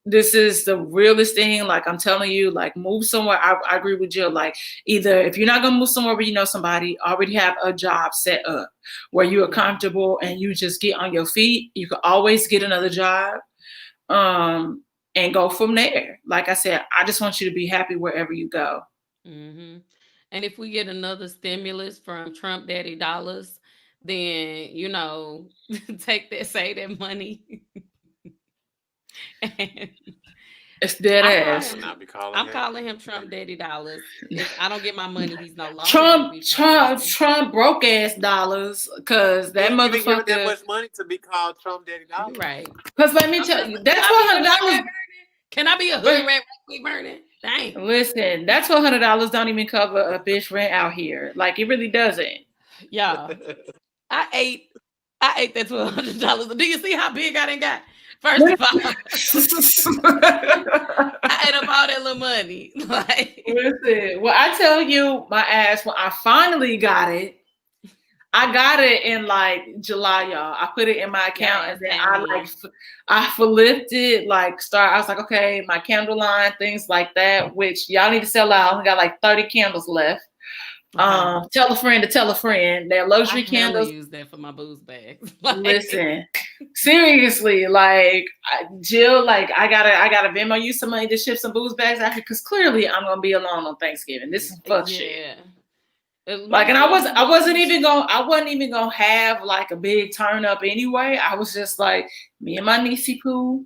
Speaker 1: this is the realest thing. Like I'm telling you, like move somewhere. I agree with Jill. Like either if you're not gonna move somewhere where you know somebody, already have a job set up where you are comfortable and you just get on your feet. You can always get another job, and go from there. Like I said, I just want you to be happy wherever you go.
Speaker 2: Mm-hmm. And if we get another stimulus from Trump Daddy Dollars, then take that, say that money. And
Speaker 1: It's dead
Speaker 2: I'm calling
Speaker 1: ass.
Speaker 3: Should
Speaker 2: him.
Speaker 3: not be calling
Speaker 2: I'm
Speaker 3: him.
Speaker 2: calling him Trump Daddy Dollars. If I don't get my money, he's no longer going to
Speaker 1: Trump,
Speaker 2: be Trump
Speaker 1: Trump,
Speaker 2: Daddy.
Speaker 1: Trump broke ass dollars, cause
Speaker 3: He
Speaker 1: that
Speaker 3: ain't even giving that
Speaker 1: motherfucker.
Speaker 3: much money to be called Trump Daddy
Speaker 2: You're
Speaker 3: Dollars.
Speaker 2: right.
Speaker 1: Cause let me
Speaker 2: I'm
Speaker 1: tell
Speaker 2: just.
Speaker 1: you,
Speaker 2: Can
Speaker 1: that's
Speaker 2: I be a hood
Speaker 1: $100.
Speaker 2: rat, Vernon? Can I be a hood
Speaker 1: But
Speaker 2: rat right quick, Vernon? Dang.
Speaker 1: listen, that's $100 don't even cover a bitch rent out here. Like it really doesn't.
Speaker 2: Yeah. I ate. I ate that $1,200. Do you see how big I done got? First of all, I ate up all that little money. Like,
Speaker 1: Listen, well, I tell you, my ass, when I finally got it, I got it in like July, y'all. I put it in my
Speaker 2: your
Speaker 1: account and
Speaker 2: ass
Speaker 1: then
Speaker 2: came in.
Speaker 1: I flipped it, like I was like, okay, my candle line, things like that, which y'all need to sell out. I only got like 30 candles left.
Speaker 2: Okay.
Speaker 1: Tell a friend to tell a friend. They're
Speaker 2: I
Speaker 1: luxury
Speaker 2: hella
Speaker 1: candles.
Speaker 2: use that for my booze bags. Like,
Speaker 1: Listen, seriously, like Jill, like I gotta Venmo you some money to ship some booze bags out here because clearly I'm gonna be alone on Thanksgiving. This is fuck shit.
Speaker 2: yeah.
Speaker 1: Like,
Speaker 2: Might as
Speaker 1: and
Speaker 2: well do booze.
Speaker 1: I wasn't even gonna have like a big turn up anyway. I was just like me and my niecey poo,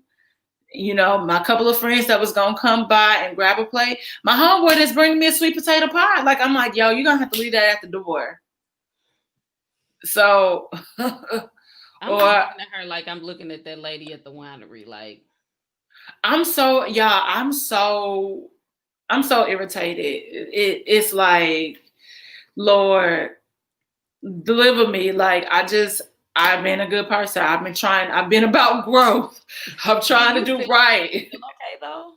Speaker 1: my couple of friends that was gonna come by and grab a plate. My homeboy that's bringing me a sweet potato pie. Like I'm like, yo, you're gonna have to leave that at the door. So,
Speaker 2: I'm just
Speaker 1: or
Speaker 2: looking at her like I'm looking at that lady at the winery. Like,
Speaker 1: I'm so irritated. It's like, Lord, deliver me. Like I've been a good person. I've been about growth. I'm
Speaker 2: do
Speaker 1: trying to
Speaker 2: you
Speaker 1: do
Speaker 2: feel
Speaker 1: right.
Speaker 2: okay though?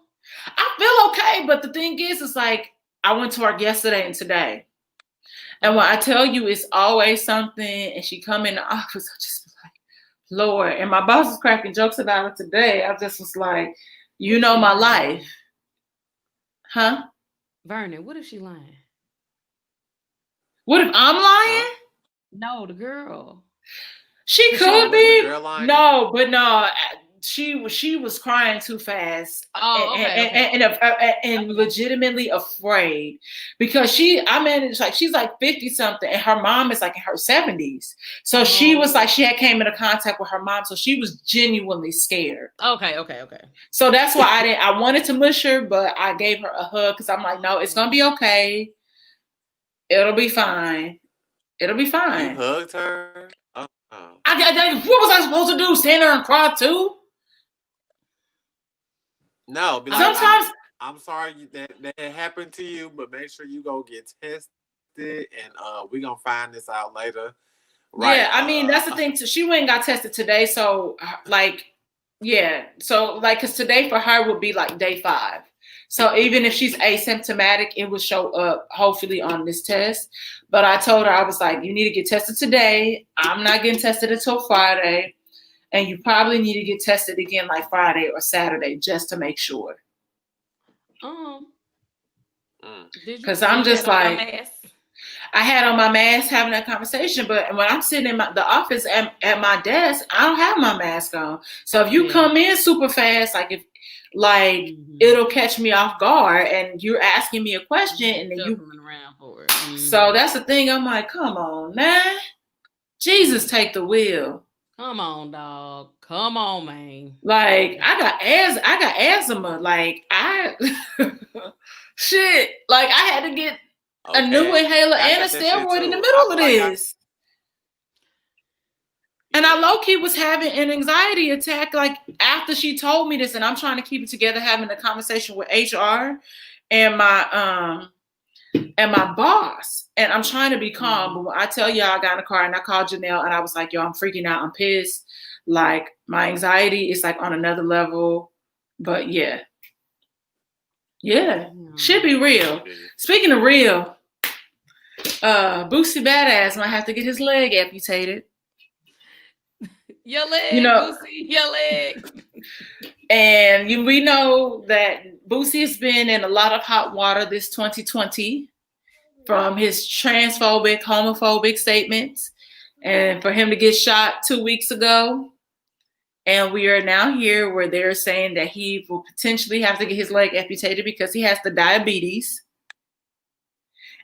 Speaker 1: I feel okay, but the thing is, it's like I went to work yesterday and today. And when I tell you it's always something, and she come in the office, I just was like, Lord. And my boss was cracking jokes about it today. I just was like,
Speaker 2: What if she
Speaker 1: my
Speaker 2: lying?
Speaker 1: life. Huh?
Speaker 2: Vernon, what if she lying?
Speaker 1: What if I'm
Speaker 3: Huh?
Speaker 1: lying?
Speaker 2: No, the girl.
Speaker 1: She
Speaker 2: Cause she
Speaker 1: could
Speaker 3: Oh, is the
Speaker 1: be.
Speaker 3: girl lying?
Speaker 1: No, but no, she was crying too fast
Speaker 2: Oh, okay, okay.
Speaker 1: and
Speaker 2: Okay.
Speaker 1: legitimately afraid because I managed like she's like 50 something and her mom is like in her 70s. So she was like
Speaker 2: Oh.
Speaker 1: she had came into contact with her mom, so she was genuinely scared.
Speaker 2: Okay, okay, okay.
Speaker 1: So that's why I wanted to mush her, but I gave her a hug because I'm like, no, it's gonna be okay. It'll be fine. It'll be
Speaker 3: You
Speaker 1: fine.
Speaker 3: hugged her? Oh.
Speaker 1: What was I supposed to do? Stand there and cry too?
Speaker 3: No, be like,
Speaker 1: Sometimes,
Speaker 3: I'm sorry that happened to you, but make sure you go get tested, and we gonna find this out later. Right.
Speaker 1: yeah. I mean, that's the thing. Too. She went and got tested today, so like, yeah. So like, cause today for her would be like day 5. So even if she's asymptomatic, it would show up hopefully on this test. But I told her I was like, you need to get tested today. I'm not getting tested until Friday. And you probably need to get tested again like Friday or Saturday just to make sure.
Speaker 2: Um, did you
Speaker 1: Because
Speaker 2: so
Speaker 1: I'm
Speaker 2: you
Speaker 1: just
Speaker 2: had on your
Speaker 1: like,
Speaker 2: mask?
Speaker 1: I had on my mask having that conversation, but when I'm sitting in the office at my desk, I don't have my mask on. So if you come in super fast, it'll catch me off guard, and you're asking me a question, and then
Speaker 2: Circling around for it.
Speaker 1: So that's the thing. I'm like, come on, man, Jesus, take the wheel.
Speaker 2: Come on, dog. Come on, man.
Speaker 1: Like I got asthma. Like shit. Like I had to get a new inhaler
Speaker 3: I
Speaker 1: and a
Speaker 3: got that shit
Speaker 1: steroid in the
Speaker 3: too. I
Speaker 1: middle of
Speaker 3: feel like
Speaker 1: this. And I low key was having an anxiety attack like after she told me this, and I'm trying to keep it together, having a conversation with HR and my boss. And I'm trying to be calm. But when I tell y'all I got in the car and I called Janelle and I was like, yo, I'm freaking out. I'm pissed. Like my anxiety is like on another level. But yeah. Yeah. Should be real. Speaking of real, Boosie Badass might have to get his leg amputated.
Speaker 2: Your
Speaker 1: You
Speaker 2: leg,
Speaker 1: know,
Speaker 2: Boosie, your leg.
Speaker 1: and we know that Boosie has been in a lot of hot water this 2020 from his transphobic, homophobic statements, and for him to get shot 2 weeks ago. And we are now here where they're saying that he will potentially have to get his leg amputated because he has the diabetes.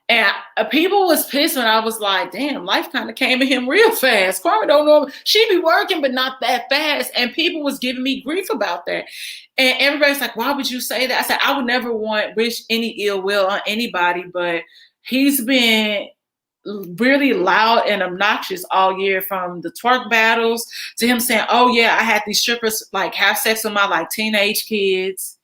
Speaker 1: And people was pissed when I was like, damn, life kind of came at him real fast. Kwame don't know. She be working, but not that fast. And people was giving me grief about that. And everybody's like, why would you say that? I said, I would never wish any ill will on anybody, but he's been really loud and obnoxious all year, from the twerk battles to him saying, oh yeah, I had these strippers like have sex with my like teenage kids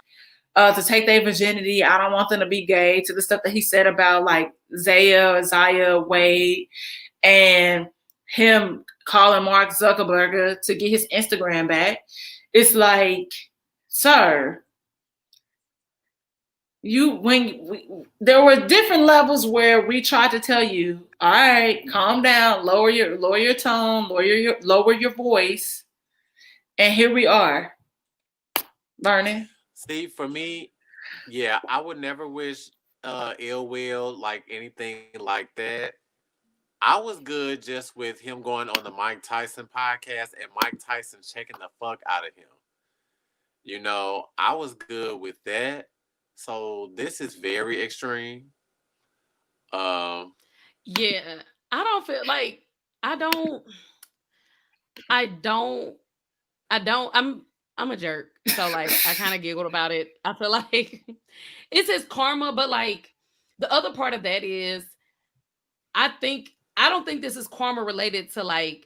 Speaker 1: to take their virginity. I don't want them to be gay, to the stuff that he said about like Zaya Wade, and him calling Mark Zuckerberg to get his Instagram back. It's like, sir, there were different levels where we tried to tell you, all right, calm down, lower your tone, lower your voice, and here we are, learning.
Speaker 3: See, for me, yeah, I would never wish ill will, like anything like that. I was good just with him going on the Mike Tyson podcast and Mike Tyson checking the fuck out of him. I was good with that. So this is very extreme. Um,
Speaker 2: Yeah, I don't feel like I don't. I don't. I don't. I'm a jerk. So like I kind of giggled about it. I feel like it's his karma, but like the other part of that is I don't think this is karma related to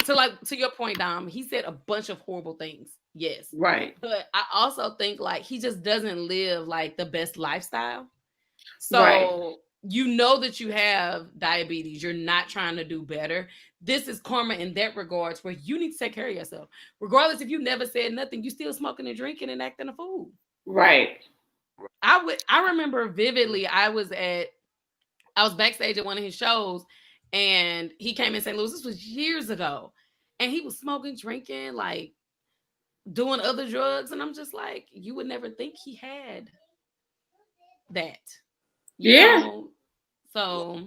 Speaker 2: to your point, Dom. He said a bunch of horrible things. Yes.
Speaker 1: Right.
Speaker 2: But I also think like he just doesn't live like the best lifestyle.
Speaker 1: Right.
Speaker 2: So you know that you have diabetes. You're not trying to do better. This is karma in that regards where you need to take care of yourself. Regardless if you never said nothing, you still smoking and drinking and acting a fool.
Speaker 1: Right.
Speaker 2: I remember vividly I was backstage at one of his shows and he came in St. Louis. This was years ago. And he was smoking, drinking, like doing other drugs. And I'm just like, you would never think he had that. You
Speaker 1: Yeah.
Speaker 2: know? So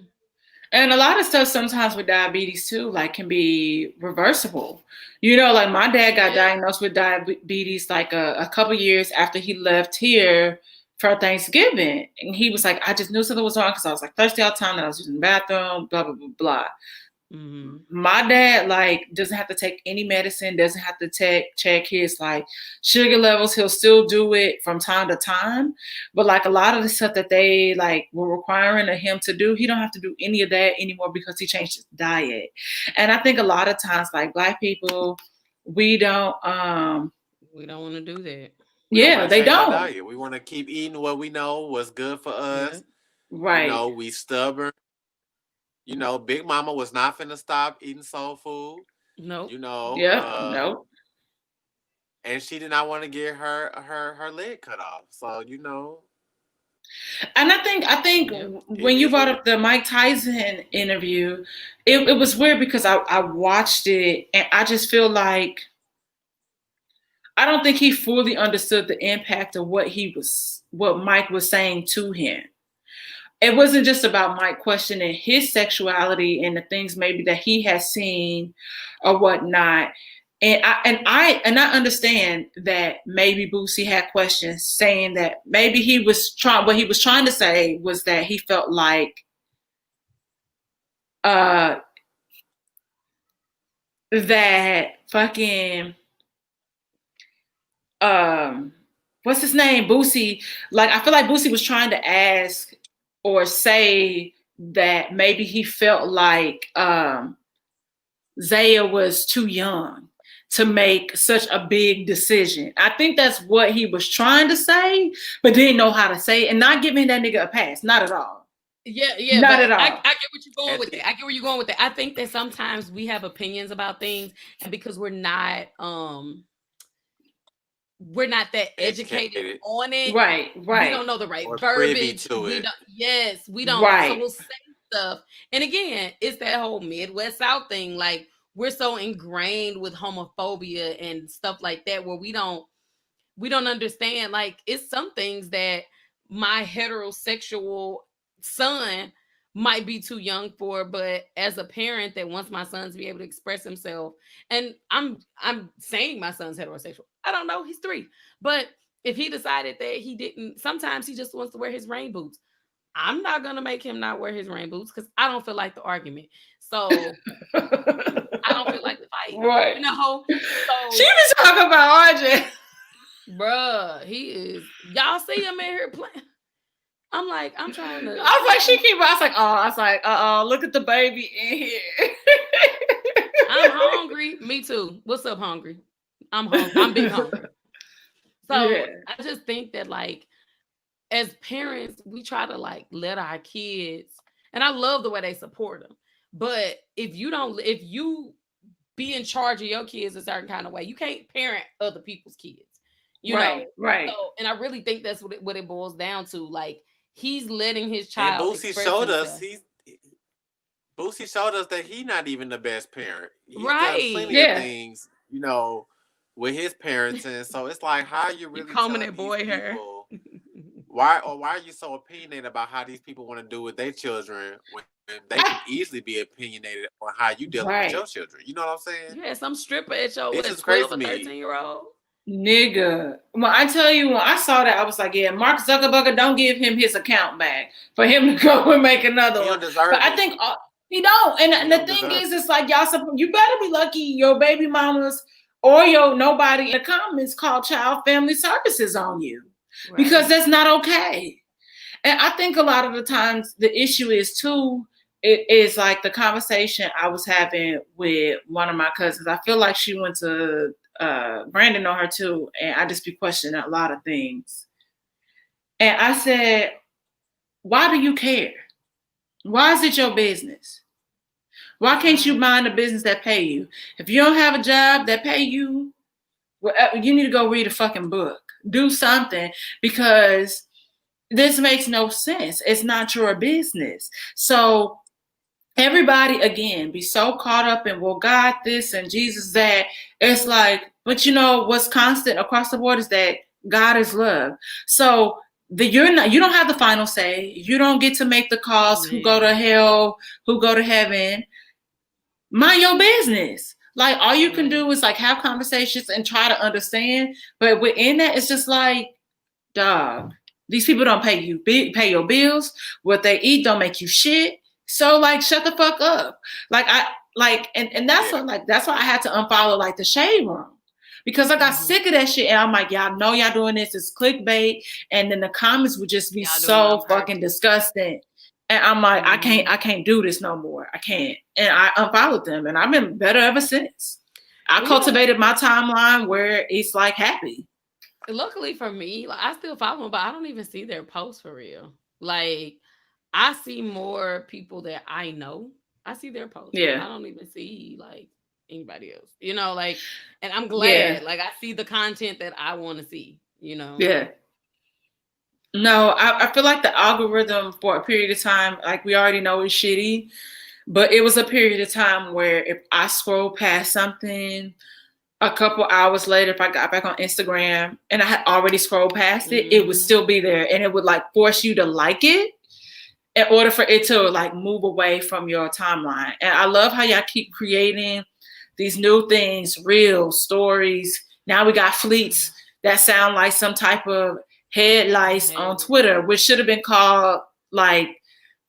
Speaker 1: and a lot of stuff sometimes with diabetes too, like can be reversible. Like my dad got diagnosed with diabetes like a couple years after he left here for Thanksgiving. And he was like, I just knew something was wrong because I was like thirsty all the time and I was using the bathroom, blah, blah, blah, blah.
Speaker 2: mm-hmm.
Speaker 1: My dad like doesn't have to take any medicine, doesn't have to check his like sugar levels. He'll still do it from time to time, but like a lot of the stuff that they like were requiring of him to do, he don't have to do any of that anymore because he changed his diet. And I think a lot of times like Black people, we don't
Speaker 2: want to do that.
Speaker 1: Yeah, they don't.
Speaker 3: We want to keep eating what we know what's good for us.
Speaker 1: Right.
Speaker 3: We stubborn. Big Mama was not finna stop eating soul food.
Speaker 2: Nope.
Speaker 1: Nope.
Speaker 3: And she did not want to get her leg cut off. So
Speaker 1: And I think when you brought up the Mike Tyson interview, it was weird because I watched it and I just feel like I don't think he fully understood the impact of what Mike was saying to him. It wasn't just about Mike questioning his sexuality and the things maybe that he has seen or whatnot. And I understand that maybe Boosie had questions, saying that maybe what he was trying to say was that he felt like that fucking what's his name? Boosie, like I feel like Boosie was trying to ask or say that maybe he felt like Zaya was too young to make such a big decision. I think that's what he was trying to say, but didn't know how to say it, and not giving that nigga a pass. Not at all.
Speaker 2: Yeah,
Speaker 1: not at all.
Speaker 2: I get what you're going with it. I get where you're going with it. I think that sometimes we have opinions about things, and because we're not that educated on it.
Speaker 1: Right.
Speaker 2: We don't know the right verbiage. We don't.
Speaker 1: Right.
Speaker 2: So we'll say stuff. And again, it's that whole Midwest South thing. Like we're so ingrained with homophobia and stuff like that, where we don't understand, like, it's some things that my heterosexual son might be too young for, but as a parent that wants my son to be able to express himself, and I'm saying my son's heterosexual, I don't know, he's 3, but if he decided that he didn't, sometimes he just wants to wear his rain boots, I'm not gonna make him not wear his rain boots because I don't feel like the argument. So I don't feel like the fight,
Speaker 1: Right. She
Speaker 2: So,
Speaker 1: was talking about RJ.
Speaker 2: bruh, he is. Y'all see him in here playing. I'm like, I'm trying to.
Speaker 1: I was like, I was like, oh, I was like, look at the baby in here.
Speaker 2: I'm hungry. Me too. What's up, hungry? I'm hungry. I'm big hungry. So
Speaker 1: Yeah.
Speaker 2: I just think that, like, as parents, we try to like let our kids, and I love the way they support them. But if you be in charge of your kids a certain kind of way, you can't parent other people's kids. You know.
Speaker 1: Right.
Speaker 2: So, and I really think that's what it boils down to. Like, he's letting his
Speaker 3: And
Speaker 2: child express himself.
Speaker 3: Boosie showed us that he's not even the best parent. He's done
Speaker 2: Right.
Speaker 3: plenty of things, with his parents, and so it's like, how are you really
Speaker 2: combing
Speaker 3: telling
Speaker 2: that boy
Speaker 3: these
Speaker 2: hair.
Speaker 3: people why are you so opinionated about how these people want to do with their children when they can easily be opinionated on how you dealing with your children? You know what I'm saying?
Speaker 2: You had some stripper at your
Speaker 3: It's just
Speaker 2: 12
Speaker 3: crazy
Speaker 2: or
Speaker 3: to me.
Speaker 2: 13-year-old.
Speaker 1: Nigga. Well, I tell you, when I saw that, I was like, yeah, Mark Zuckerberg, don't give him his account back for him to go and make another
Speaker 3: He
Speaker 1: one.
Speaker 3: don't deserve
Speaker 1: But I
Speaker 3: it.
Speaker 1: think he don't. And
Speaker 3: He
Speaker 1: the
Speaker 3: don't
Speaker 1: thing
Speaker 3: deserve
Speaker 1: is, it's like, you better be lucky your baby mamas or your nobody in the comments call child family services on you.
Speaker 2: Right.
Speaker 1: Because that's not okay. And I think a lot of the times the issue is too, it is like the conversation I was having with one of my cousins. I feel like she went to Brandon know her too, and I just be questioning a lot of things. And I said, why do you care? Why is it your business? Why can't you mind a business that pay you? If you don't have a job that pay you, well, you need to go read a fucking book. Do something, because this makes no sense. It's not your business. So everybody, again, be so caught up in, well, God this and Jesus that. It's like, but what's constant across the board is that God is love. So you don't have the final say. You don't get to make the calls who go to hell, who go to heaven. Mind your business. Like, all you can do is like have conversations and try to understand. But within that, it's just like, dog, these people don't pay your bills. What they eat don't make you shit. So like, shut the fuck up. Like and that's that's why I had to unfollow like the Shade Room, because I got sick of that shit. And I'm like, y'all know y'all doing this is clickbait, and then the comments would just be so fucking disgusting. And I'm like, I can't do this no more. I can't. And I unfollowed them, and I've been better ever since. I cultivated my timeline where it's like happy.
Speaker 2: Luckily for me, like, I still follow them, but I don't even see their posts for real. Like, I see more people that I know. I see their posts.
Speaker 1: Yeah.
Speaker 2: I don't even see like anybody else. Like, and I'm glad. Like, I see the content that I want to see.
Speaker 1: Yeah. No, I feel like the algorithm for a period of time, like we already know, is shitty. But it was a period of time where if I scrolled past something, a couple hours later, if I got back on Instagram and I had already scrolled past it, it would still be there, and it would like force you to like it in order for it to like move away from your timeline. And I love how y'all keep creating these new things, real stories. Now we got fleets that sound like some type of headlights on Twitter, which should have been called like,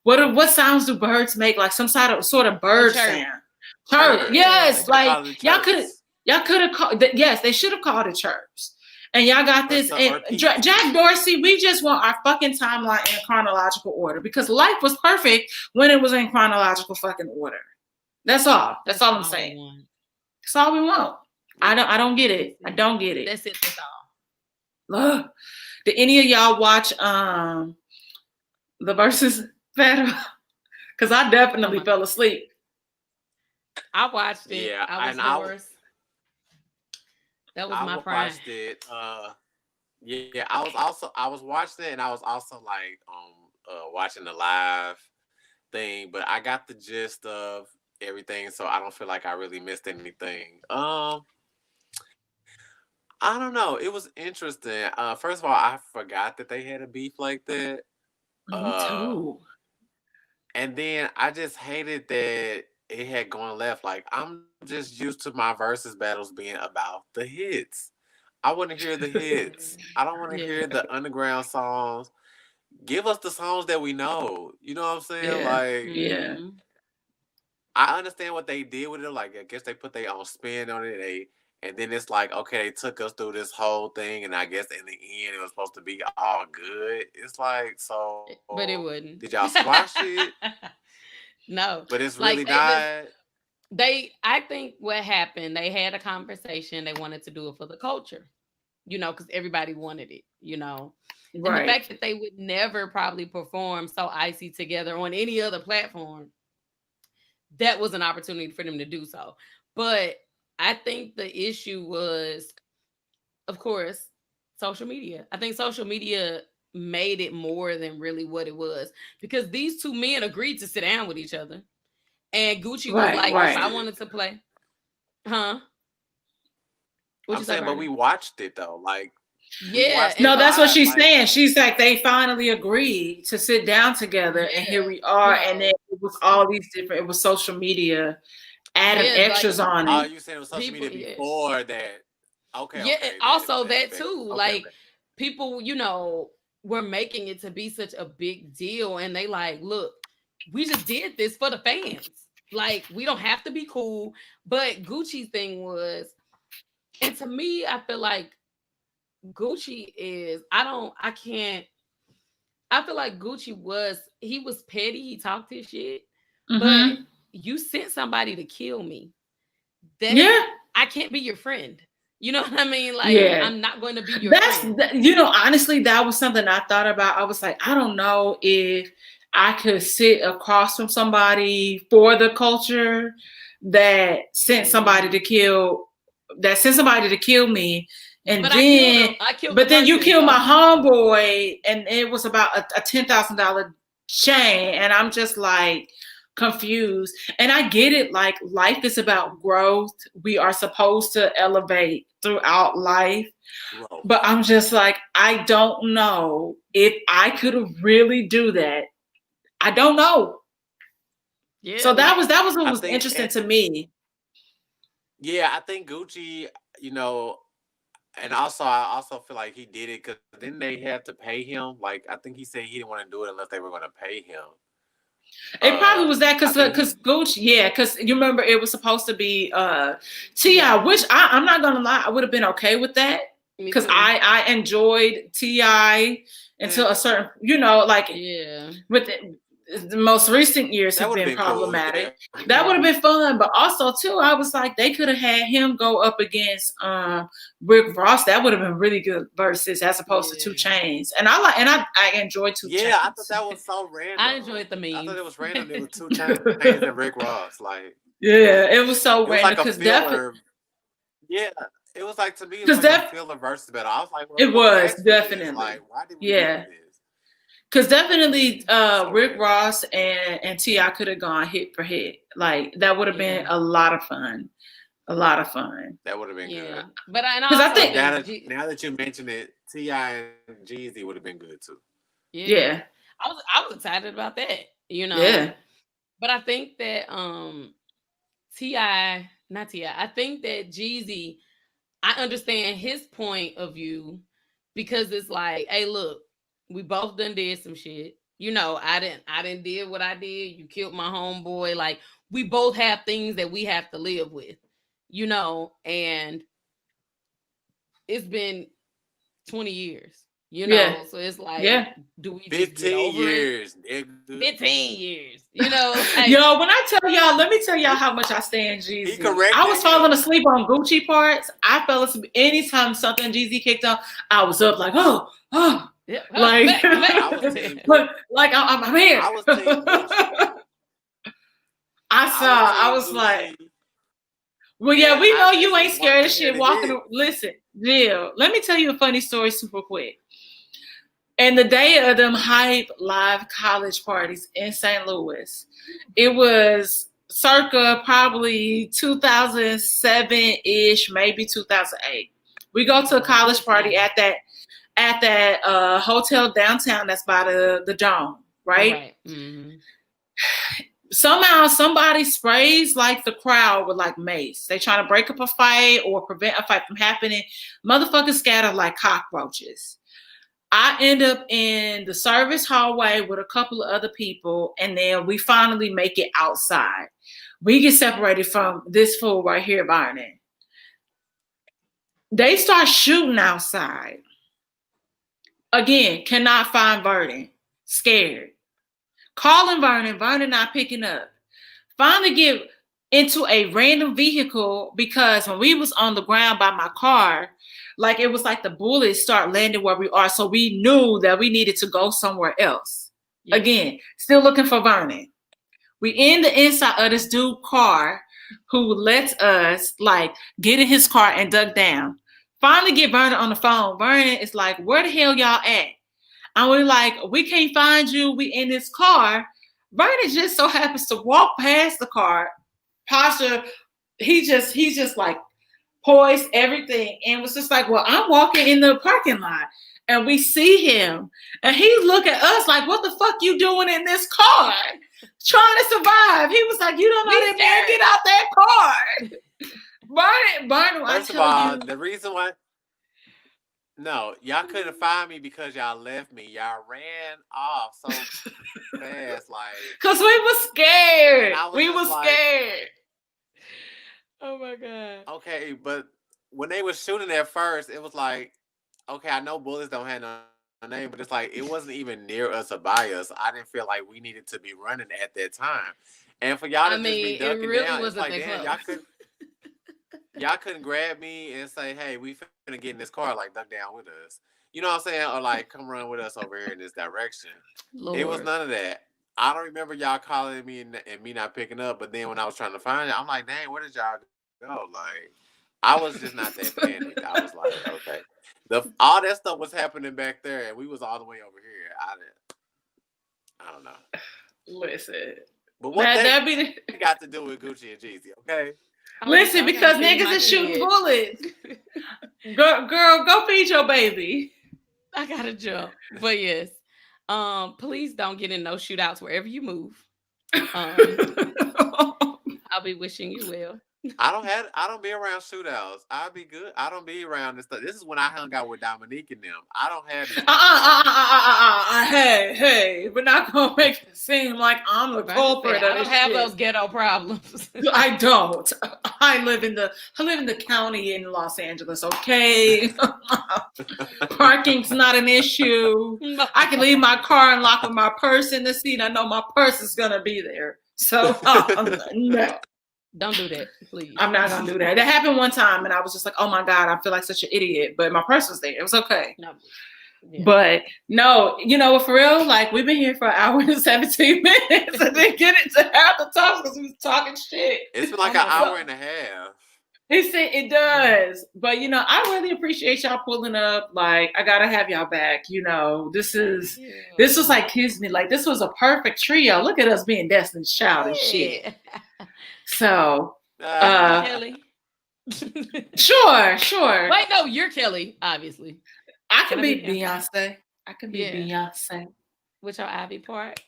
Speaker 1: what sounds do birds make? Like some sort of bird sound. Chirp. Yes, like y'all could have called. Yes, they should have called it chirps. And y'all got this. And Jack Dorsey, we just want our fucking timeline in chronological order, because life was perfect when it was in chronological fucking order. That's all. That's all I'm saying. That's all we want. I don't get it. I don't get it.
Speaker 2: That's it. That's all.
Speaker 1: Ugh. Did any of y'all watch the Versus battle? Because I definitely fell asleep.
Speaker 2: I watched it.
Speaker 3: Yeah,
Speaker 2: I was hoarse. That was my prime.
Speaker 3: I watched it. Yeah, I was watching it, and I was also like watching the live thing. But I got the gist of everything, so I don't feel like I really missed anything. I don't know. It was interesting. First of all, I forgot that they had a beef like that.
Speaker 1: Me
Speaker 3: Uh,
Speaker 1: too.
Speaker 3: and then I just hated that it had gone left. Like I'm just used to my versus battles being about the hits. I want to hear the hits. I don't want to
Speaker 2: Yeah.
Speaker 3: hear the underground songs. Give us the songs that we know. You know what I'm saying?
Speaker 1: Yeah.
Speaker 3: Like
Speaker 1: Yeah.
Speaker 2: Mm-hmm.
Speaker 3: I understand what they did with it. Like I guess they put their own spin on it. And then it's like, okay, they took us through this whole thing, and I guess in the end it was supposed to be all good. It's like, so
Speaker 2: But it
Speaker 3: did
Speaker 2: wouldn't.
Speaker 3: y'all squash it?
Speaker 2: No,
Speaker 3: But it's really
Speaker 2: like they just
Speaker 3: not.
Speaker 2: I think what happened, they had a conversation, they wanted to do it for the culture, because everybody wanted it, and the
Speaker 1: Right.
Speaker 2: fact that they would never probably perform So Icy together on any other platform, that was an opportunity for them to do so. But I think the issue was, of course, social media. I think social media made it more than really what it was, because these two men agreed to sit down with each other, and Gucci was
Speaker 3: We
Speaker 1: Right.
Speaker 2: like, if
Speaker 3: watched
Speaker 1: Right.
Speaker 2: I
Speaker 3: it.
Speaker 2: wanted to play, huh? What'd
Speaker 3: I'm
Speaker 2: you say,
Speaker 3: saying, but we
Speaker 2: Bernie?
Speaker 3: watched it though. Like we
Speaker 2: Yeah,
Speaker 3: watched it
Speaker 2: and
Speaker 1: No, that's what
Speaker 3: live.
Speaker 1: she's
Speaker 3: Like
Speaker 1: saying. She's like, they finally agreed to sit down together, and here
Speaker 2: yeah,
Speaker 1: we are. And then it was all these different. It was social media adding
Speaker 2: yeah, like
Speaker 1: extras on
Speaker 3: oh,
Speaker 1: it.
Speaker 3: you said it was social
Speaker 2: people,
Speaker 3: media
Speaker 2: yeah,
Speaker 3: before that. Okay,
Speaker 2: yeah, and
Speaker 3: okay,
Speaker 2: also
Speaker 3: that
Speaker 2: that
Speaker 3: back.
Speaker 2: too.
Speaker 3: Okay,
Speaker 2: Like
Speaker 3: okay.
Speaker 2: people, were making it to be such a big deal, and they like, look, we just did this for the fans. Like we don't have to be cool. But Gucci's thing was, and to me, I feel like Gucci is. I can't. I feel like he was petty. He talked his shit, but
Speaker 1: Mm-hmm.
Speaker 2: you sent somebody to kill me. That's
Speaker 1: Yeah.
Speaker 2: I can't be your friend. You know what I mean? Like
Speaker 1: Yeah.
Speaker 2: I'm not going to be your friend.
Speaker 1: Honestly, that was something I thought about. I was like, I don't know if I could sit across from somebody for the culture that sent somebody
Speaker 2: Mhm.
Speaker 1: to kill, that sent somebody to kill me, and
Speaker 2: But I killed him.
Speaker 1: then,
Speaker 2: I killed the
Speaker 1: but then you
Speaker 2: person.
Speaker 1: kill
Speaker 2: So
Speaker 1: my homeboy, and it was about a $10,000 chain, and I'm just like confused. And I get it. Like life is about growth. We are supposed to elevate throughout life, but
Speaker 3: Growth.
Speaker 1: I'm just like, I don't know if I could really do that. I don't know.
Speaker 2: yeah,
Speaker 1: So
Speaker 2: like
Speaker 1: that was what
Speaker 3: I
Speaker 1: was
Speaker 3: think
Speaker 1: interesting to me.
Speaker 3: yeah, I think Gucci, you know, and also I also feel like he did it because then they had to pay him. Like I think he said he didn't want to do it unless they were going to pay him.
Speaker 1: It probably was that
Speaker 3: I think
Speaker 1: because
Speaker 3: he.
Speaker 1: Gucci, yeah, because you remember it was supposed to be Ti,
Speaker 2: Ti.
Speaker 1: which I'm not gonna lie, I would have been okay with that
Speaker 2: Me
Speaker 1: because
Speaker 2: too.
Speaker 1: I enjoyed Ti until a
Speaker 3: Yeah,
Speaker 1: certain, like
Speaker 2: Yeah,
Speaker 1: with the most recent years
Speaker 3: that
Speaker 1: have
Speaker 3: would have
Speaker 1: been
Speaker 3: been cool.
Speaker 1: problematic.
Speaker 3: Yeah,
Speaker 1: That would
Speaker 2: yeah,
Speaker 1: have been fun, but also too, I was like, they could have had him go up against Rick Ross. That would have been really good versus as opposed to Two
Speaker 2: yeah.
Speaker 1: Chains. And I enjoy Two
Speaker 3: yeah. I thought
Speaker 1: Chains.
Speaker 3: that was so
Speaker 2: I
Speaker 3: random.
Speaker 2: enjoyed the
Speaker 3: I thought
Speaker 2: memes.
Speaker 3: it was random. There was 2 Chains and Rick Ross. Like
Speaker 1: Yeah, it was
Speaker 3: it
Speaker 1: so
Speaker 3: was like
Speaker 1: random
Speaker 3: a filler. Yeah, it was like to me, it was
Speaker 1: because
Speaker 3: like a
Speaker 1: that
Speaker 3: filler versus battle. I was like, well,
Speaker 1: it
Speaker 3: nobody
Speaker 1: was
Speaker 3: asked for this. Like,
Speaker 1: definitely,
Speaker 3: why did we do
Speaker 1: yeah.
Speaker 3: this?
Speaker 1: Because definitely,
Speaker 3: So
Speaker 1: Rick
Speaker 3: random.
Speaker 1: Ross and Ti could have gone hit for hit. Like that would have
Speaker 2: Yeah,
Speaker 1: been a lot of fun. A lot of fun.
Speaker 3: That would have been
Speaker 2: yeah.
Speaker 3: good.
Speaker 2: But I and I
Speaker 1: Because I
Speaker 2: also
Speaker 3: But
Speaker 1: think,
Speaker 3: now
Speaker 2: think
Speaker 3: that now that you mention it, Ti and Jeezy would have been good too.
Speaker 2: yeah.
Speaker 1: yeah,
Speaker 2: I was excited about that,
Speaker 1: yeah,
Speaker 2: But I think that Ti, not Ti, I think that Jeezy, I understand his point of view, because it's like, hey, look, we both done did some shit. I didn't did what I did. You killed my homeboy. Like we both have things that we have to live with, and it's been 20 years,
Speaker 1: yeah,
Speaker 2: so it's like,
Speaker 1: yeah.
Speaker 2: do we just get
Speaker 3: 15
Speaker 2: over it?
Speaker 3: years, nigga.
Speaker 2: 15 years, like
Speaker 1: Yo, when I tell y'all, let me tell y'all how much I stand
Speaker 3: He
Speaker 1: Jeezy. I
Speaker 3: corrected
Speaker 1: was falling
Speaker 3: him.
Speaker 1: asleep on Gucci parts. I fell asleep anytime something Jeezy kicked on. I was up like, oh,
Speaker 2: yeah,
Speaker 1: like,
Speaker 2: back,
Speaker 3: I was
Speaker 2: back.
Speaker 3: team Gucci.
Speaker 1: like I'm here.
Speaker 3: I was team Gucci. I was
Speaker 1: I
Speaker 3: team
Speaker 1: was like,
Speaker 3: Gucci,
Speaker 1: well, yeah,
Speaker 3: and
Speaker 1: we
Speaker 3: I
Speaker 1: know you
Speaker 3: just
Speaker 1: ain't
Speaker 3: wanted
Speaker 1: scared
Speaker 3: to
Speaker 1: of
Speaker 3: hear
Speaker 1: shit
Speaker 3: the
Speaker 1: walking.
Speaker 3: hit.
Speaker 1: Listen, Jill, let me tell you a funny story super quick. And the day of them hype live college parties in St. Louis, it was circa probably 2007-ish, maybe 2008. We go to a college party
Speaker 2: nice.
Speaker 1: at that hotel downtown that's by the dome, right?
Speaker 2: Right. Mm-hmm.
Speaker 1: Somehow somebody sprays like the crowd with like mace. They trying to break up a fight or prevent a fight from happening. Motherfuckers scatter like cockroaches. I end up in the service hallway with a couple of other people, and then we finally make it outside. We get separated from this fool right here, Vernon. They start shooting outside. Again, cannot find Vernon. Scared. Calling Vernon. Vernon not picking up. Finally get into a random vehicle because when we was on the ground by my car, like it was like the bullets start landing where we are. So we knew that we needed to go somewhere else. Yes. Again, still looking for Vernon. We in the inside of this dude's car who lets us like get in his car and duck down. Finally get Vernon on the phone. Vernon is like, where the hell y'all at? And we're like, we can't find you. We in this car. Vernon just so happens to walk past the car. Pastor, he's just like poised everything and was just like, well, I'm walking in the parking lot. And we see him. And he look at us like, what the fuck you doing in this car? Trying to survive. He was like, you don't know that man, get out that car. Barney,
Speaker 3: first of all, the reason why, no, y'all couldn't find me because y'all left me. Y'all ran off so fast, like.
Speaker 1: Because we was scared. We was scared.
Speaker 2: Oh my God.
Speaker 3: Okay, but when they was shooting at first, it was like, okay, I know bullets don't have no name, but it's like it wasn't even near us or by us. I didn't feel like we needed to be running at that time. And for y'all to just be ducking
Speaker 2: it really
Speaker 3: down, it's
Speaker 2: wasn't
Speaker 3: like, damn, y'all couldn't grab me and say, hey, we finna get in this car, like duck down with us. You know what I'm saying? Or like come run with us over here in this direction. Lord. It was none of that. I don't remember y'all calling me and me not picking up, but then when I was trying to find you, I'm like, dang, where did y'all go? Like, I was just not that panicked. I was like, okay. All that stuff was happening back there, and we was all the way over here. I don't know.
Speaker 1: Listen.
Speaker 3: But what that got to do with Gucci and Jeezy, okay?
Speaker 1: Listen, because niggas is shooting bullets. Girl, go feed your baby.
Speaker 2: I gotta jump. But yes. Please don't get in no shootouts wherever you move. I'll be wishing you well.
Speaker 3: I don't be around shootouts. I'll be good. I don't be around this stuff. This is when I hung out with Dominique and them. I don't have
Speaker 1: Hey, we're not gonna make it seem like I'm the culprit.
Speaker 2: I don't have those ghetto problems.
Speaker 1: I don't. I live in the county in Los Angeles, okay? Parking's not an issue. I can leave my car and lock with my purse in the seat. I know my purse is gonna be there. So no.
Speaker 2: Don't do that, please.
Speaker 1: I'm not gonna do that. That happened one time, and I was just like, "Oh my God, I feel like such an idiot." But my purse was there; it was okay. No, yeah. But no, you know, for real, like we've been here for an hour and 17 minutes, and then get into half the talk because we was talking shit.
Speaker 3: It's been like an hour and a half.
Speaker 1: He said it does, but you know, I really appreciate y'all pulling up. Like, I gotta have y'all back. You know, this was like Kismet. Like, this was a perfect trio. Look at us being Destiny's Child and shit. So,
Speaker 2: Kelly.
Speaker 1: Sure.
Speaker 2: Wait, no, you're Kelly, obviously.
Speaker 1: I can be Beyonce. I can be Beyonce.
Speaker 2: With your Ivy part.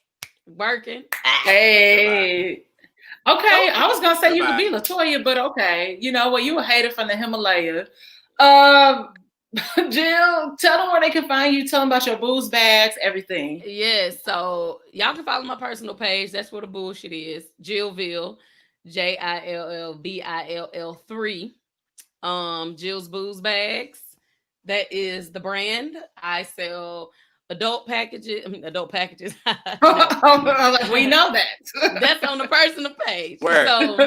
Speaker 2: Working.
Speaker 1: Hey. Okay, I was gonna say you could be LaToya, but okay. You know what? You a hater from the Himalaya. Jill, tell them where they can find you. Tell them about your booze bags, everything.
Speaker 2: Yes, so y'all can follow my personal page. That's where the bullshit is. Jillville. JILLVILL3. Jill's Booze Bags. That is the brand. I sell adult packages. We know
Speaker 1: that.
Speaker 2: That's on the personal page.
Speaker 3: Where?
Speaker 2: So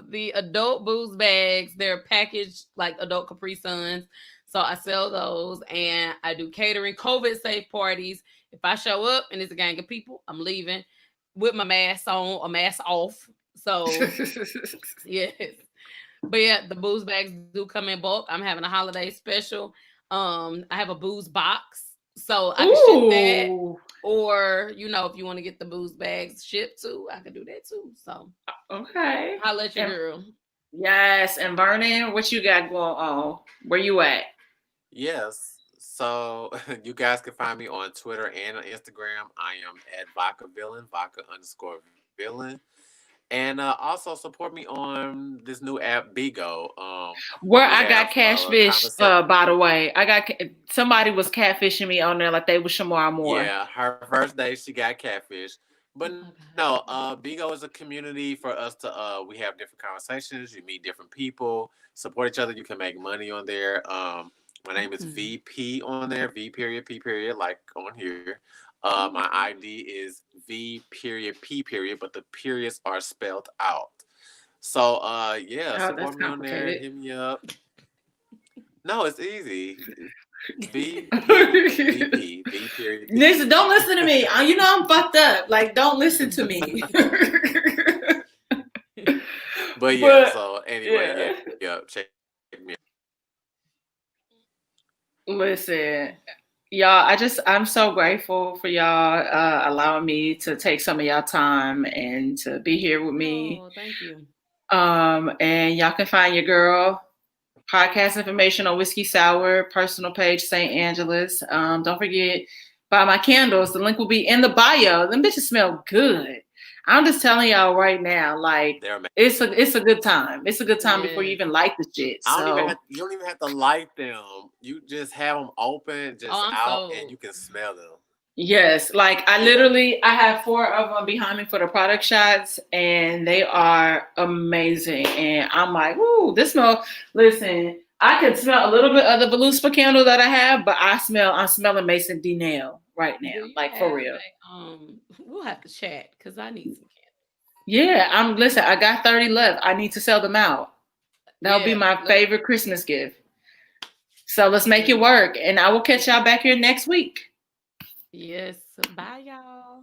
Speaker 2: the adult booze bags, they're packaged like adult Capri Suns. So I sell those and I do catering, COVID safe parties. If I show up and it's a gang of people, I'm leaving with my mask on or mask off. So yes. But yeah, the booze bags do come in bulk. I'm having a holiday special. I have a booze box So I could ship that.
Speaker 1: Ooh.
Speaker 2: Or, if you want to get the booze bags shipped too, I could do that too. So
Speaker 1: Okay.
Speaker 2: I'll let you
Speaker 1: And
Speaker 2: girl.
Speaker 1: yes, and Vernon, what you got going on? Where you at?
Speaker 3: Yes. So you guys can find me on Twitter and on Instagram. I am at Vodka Villain, Vodka underscore Villain. And also support me on this new app, Bigo.
Speaker 1: Where
Speaker 3: We
Speaker 1: I
Speaker 3: have
Speaker 1: got catfish,
Speaker 3: conversation.
Speaker 1: by the way. Somebody was catfishing me on there like they was Shamar Moore.
Speaker 3: Yeah, her first day she got catfish. But
Speaker 2: Oh my
Speaker 3: no,
Speaker 2: god.
Speaker 3: Bigo is a community for us to we have different conversations, you meet different people, support each other, you can make money on there. My name is
Speaker 2: Mm.
Speaker 3: VP on there, V period P period, like on here. My
Speaker 2: Okay.
Speaker 3: ID is V period P period, but the periods are spelled out. So yeah,
Speaker 1: Oh, that's
Speaker 3: support me on there,
Speaker 1: complicated.
Speaker 3: hit me up. No, it's easy. VP, VP, V period P.
Speaker 1: Listen, don't listen to me. You know I'm fucked up. Like, don't listen to me.
Speaker 3: But yeah,
Speaker 1: But
Speaker 3: so anyway,
Speaker 1: yeah,
Speaker 3: yeah, check me out.
Speaker 1: listen, y'all. I'm so grateful for y'all allowing me to take some of y'all time and to be here with me.
Speaker 2: Oh, thank you.
Speaker 1: And y'all can find your girl podcast information on Whiskey Sour, personal page, St. Angela's. Don't forget, buy my candles. The link will be in the bio. Them bitches smell good. I'm just telling y'all right now, like
Speaker 3: They're
Speaker 1: it's a good time. It's a good time before you
Speaker 2: Yes.
Speaker 1: even light the shit.
Speaker 3: I don't even
Speaker 1: So
Speaker 3: have you don't even have to light them. You just have them open,
Speaker 2: Oh,
Speaker 3: just
Speaker 2: I'm
Speaker 3: out, and
Speaker 2: sold.
Speaker 3: you can smell them.
Speaker 1: yes, like
Speaker 3: Yeah,
Speaker 1: I have four of them behind me for the product shots, and they are amazing. And I'm like, ooh, this smell. Listen, I can smell a little bit of the Veluspa candle that I have, but I'm smelling Mason D Nail right now,
Speaker 2: Do you
Speaker 1: like for
Speaker 2: have
Speaker 1: real.
Speaker 2: we'll have to chat because I need some
Speaker 1: Yeah, listen. I got 30 left. I need to sell them out. That'll be
Speaker 2: Yeah,
Speaker 1: my
Speaker 2: let's
Speaker 1: favorite Christmas gift. So let's make it
Speaker 2: yes.
Speaker 1: work, and I will catch y'all back here next week.
Speaker 2: Yes. Bye y'all.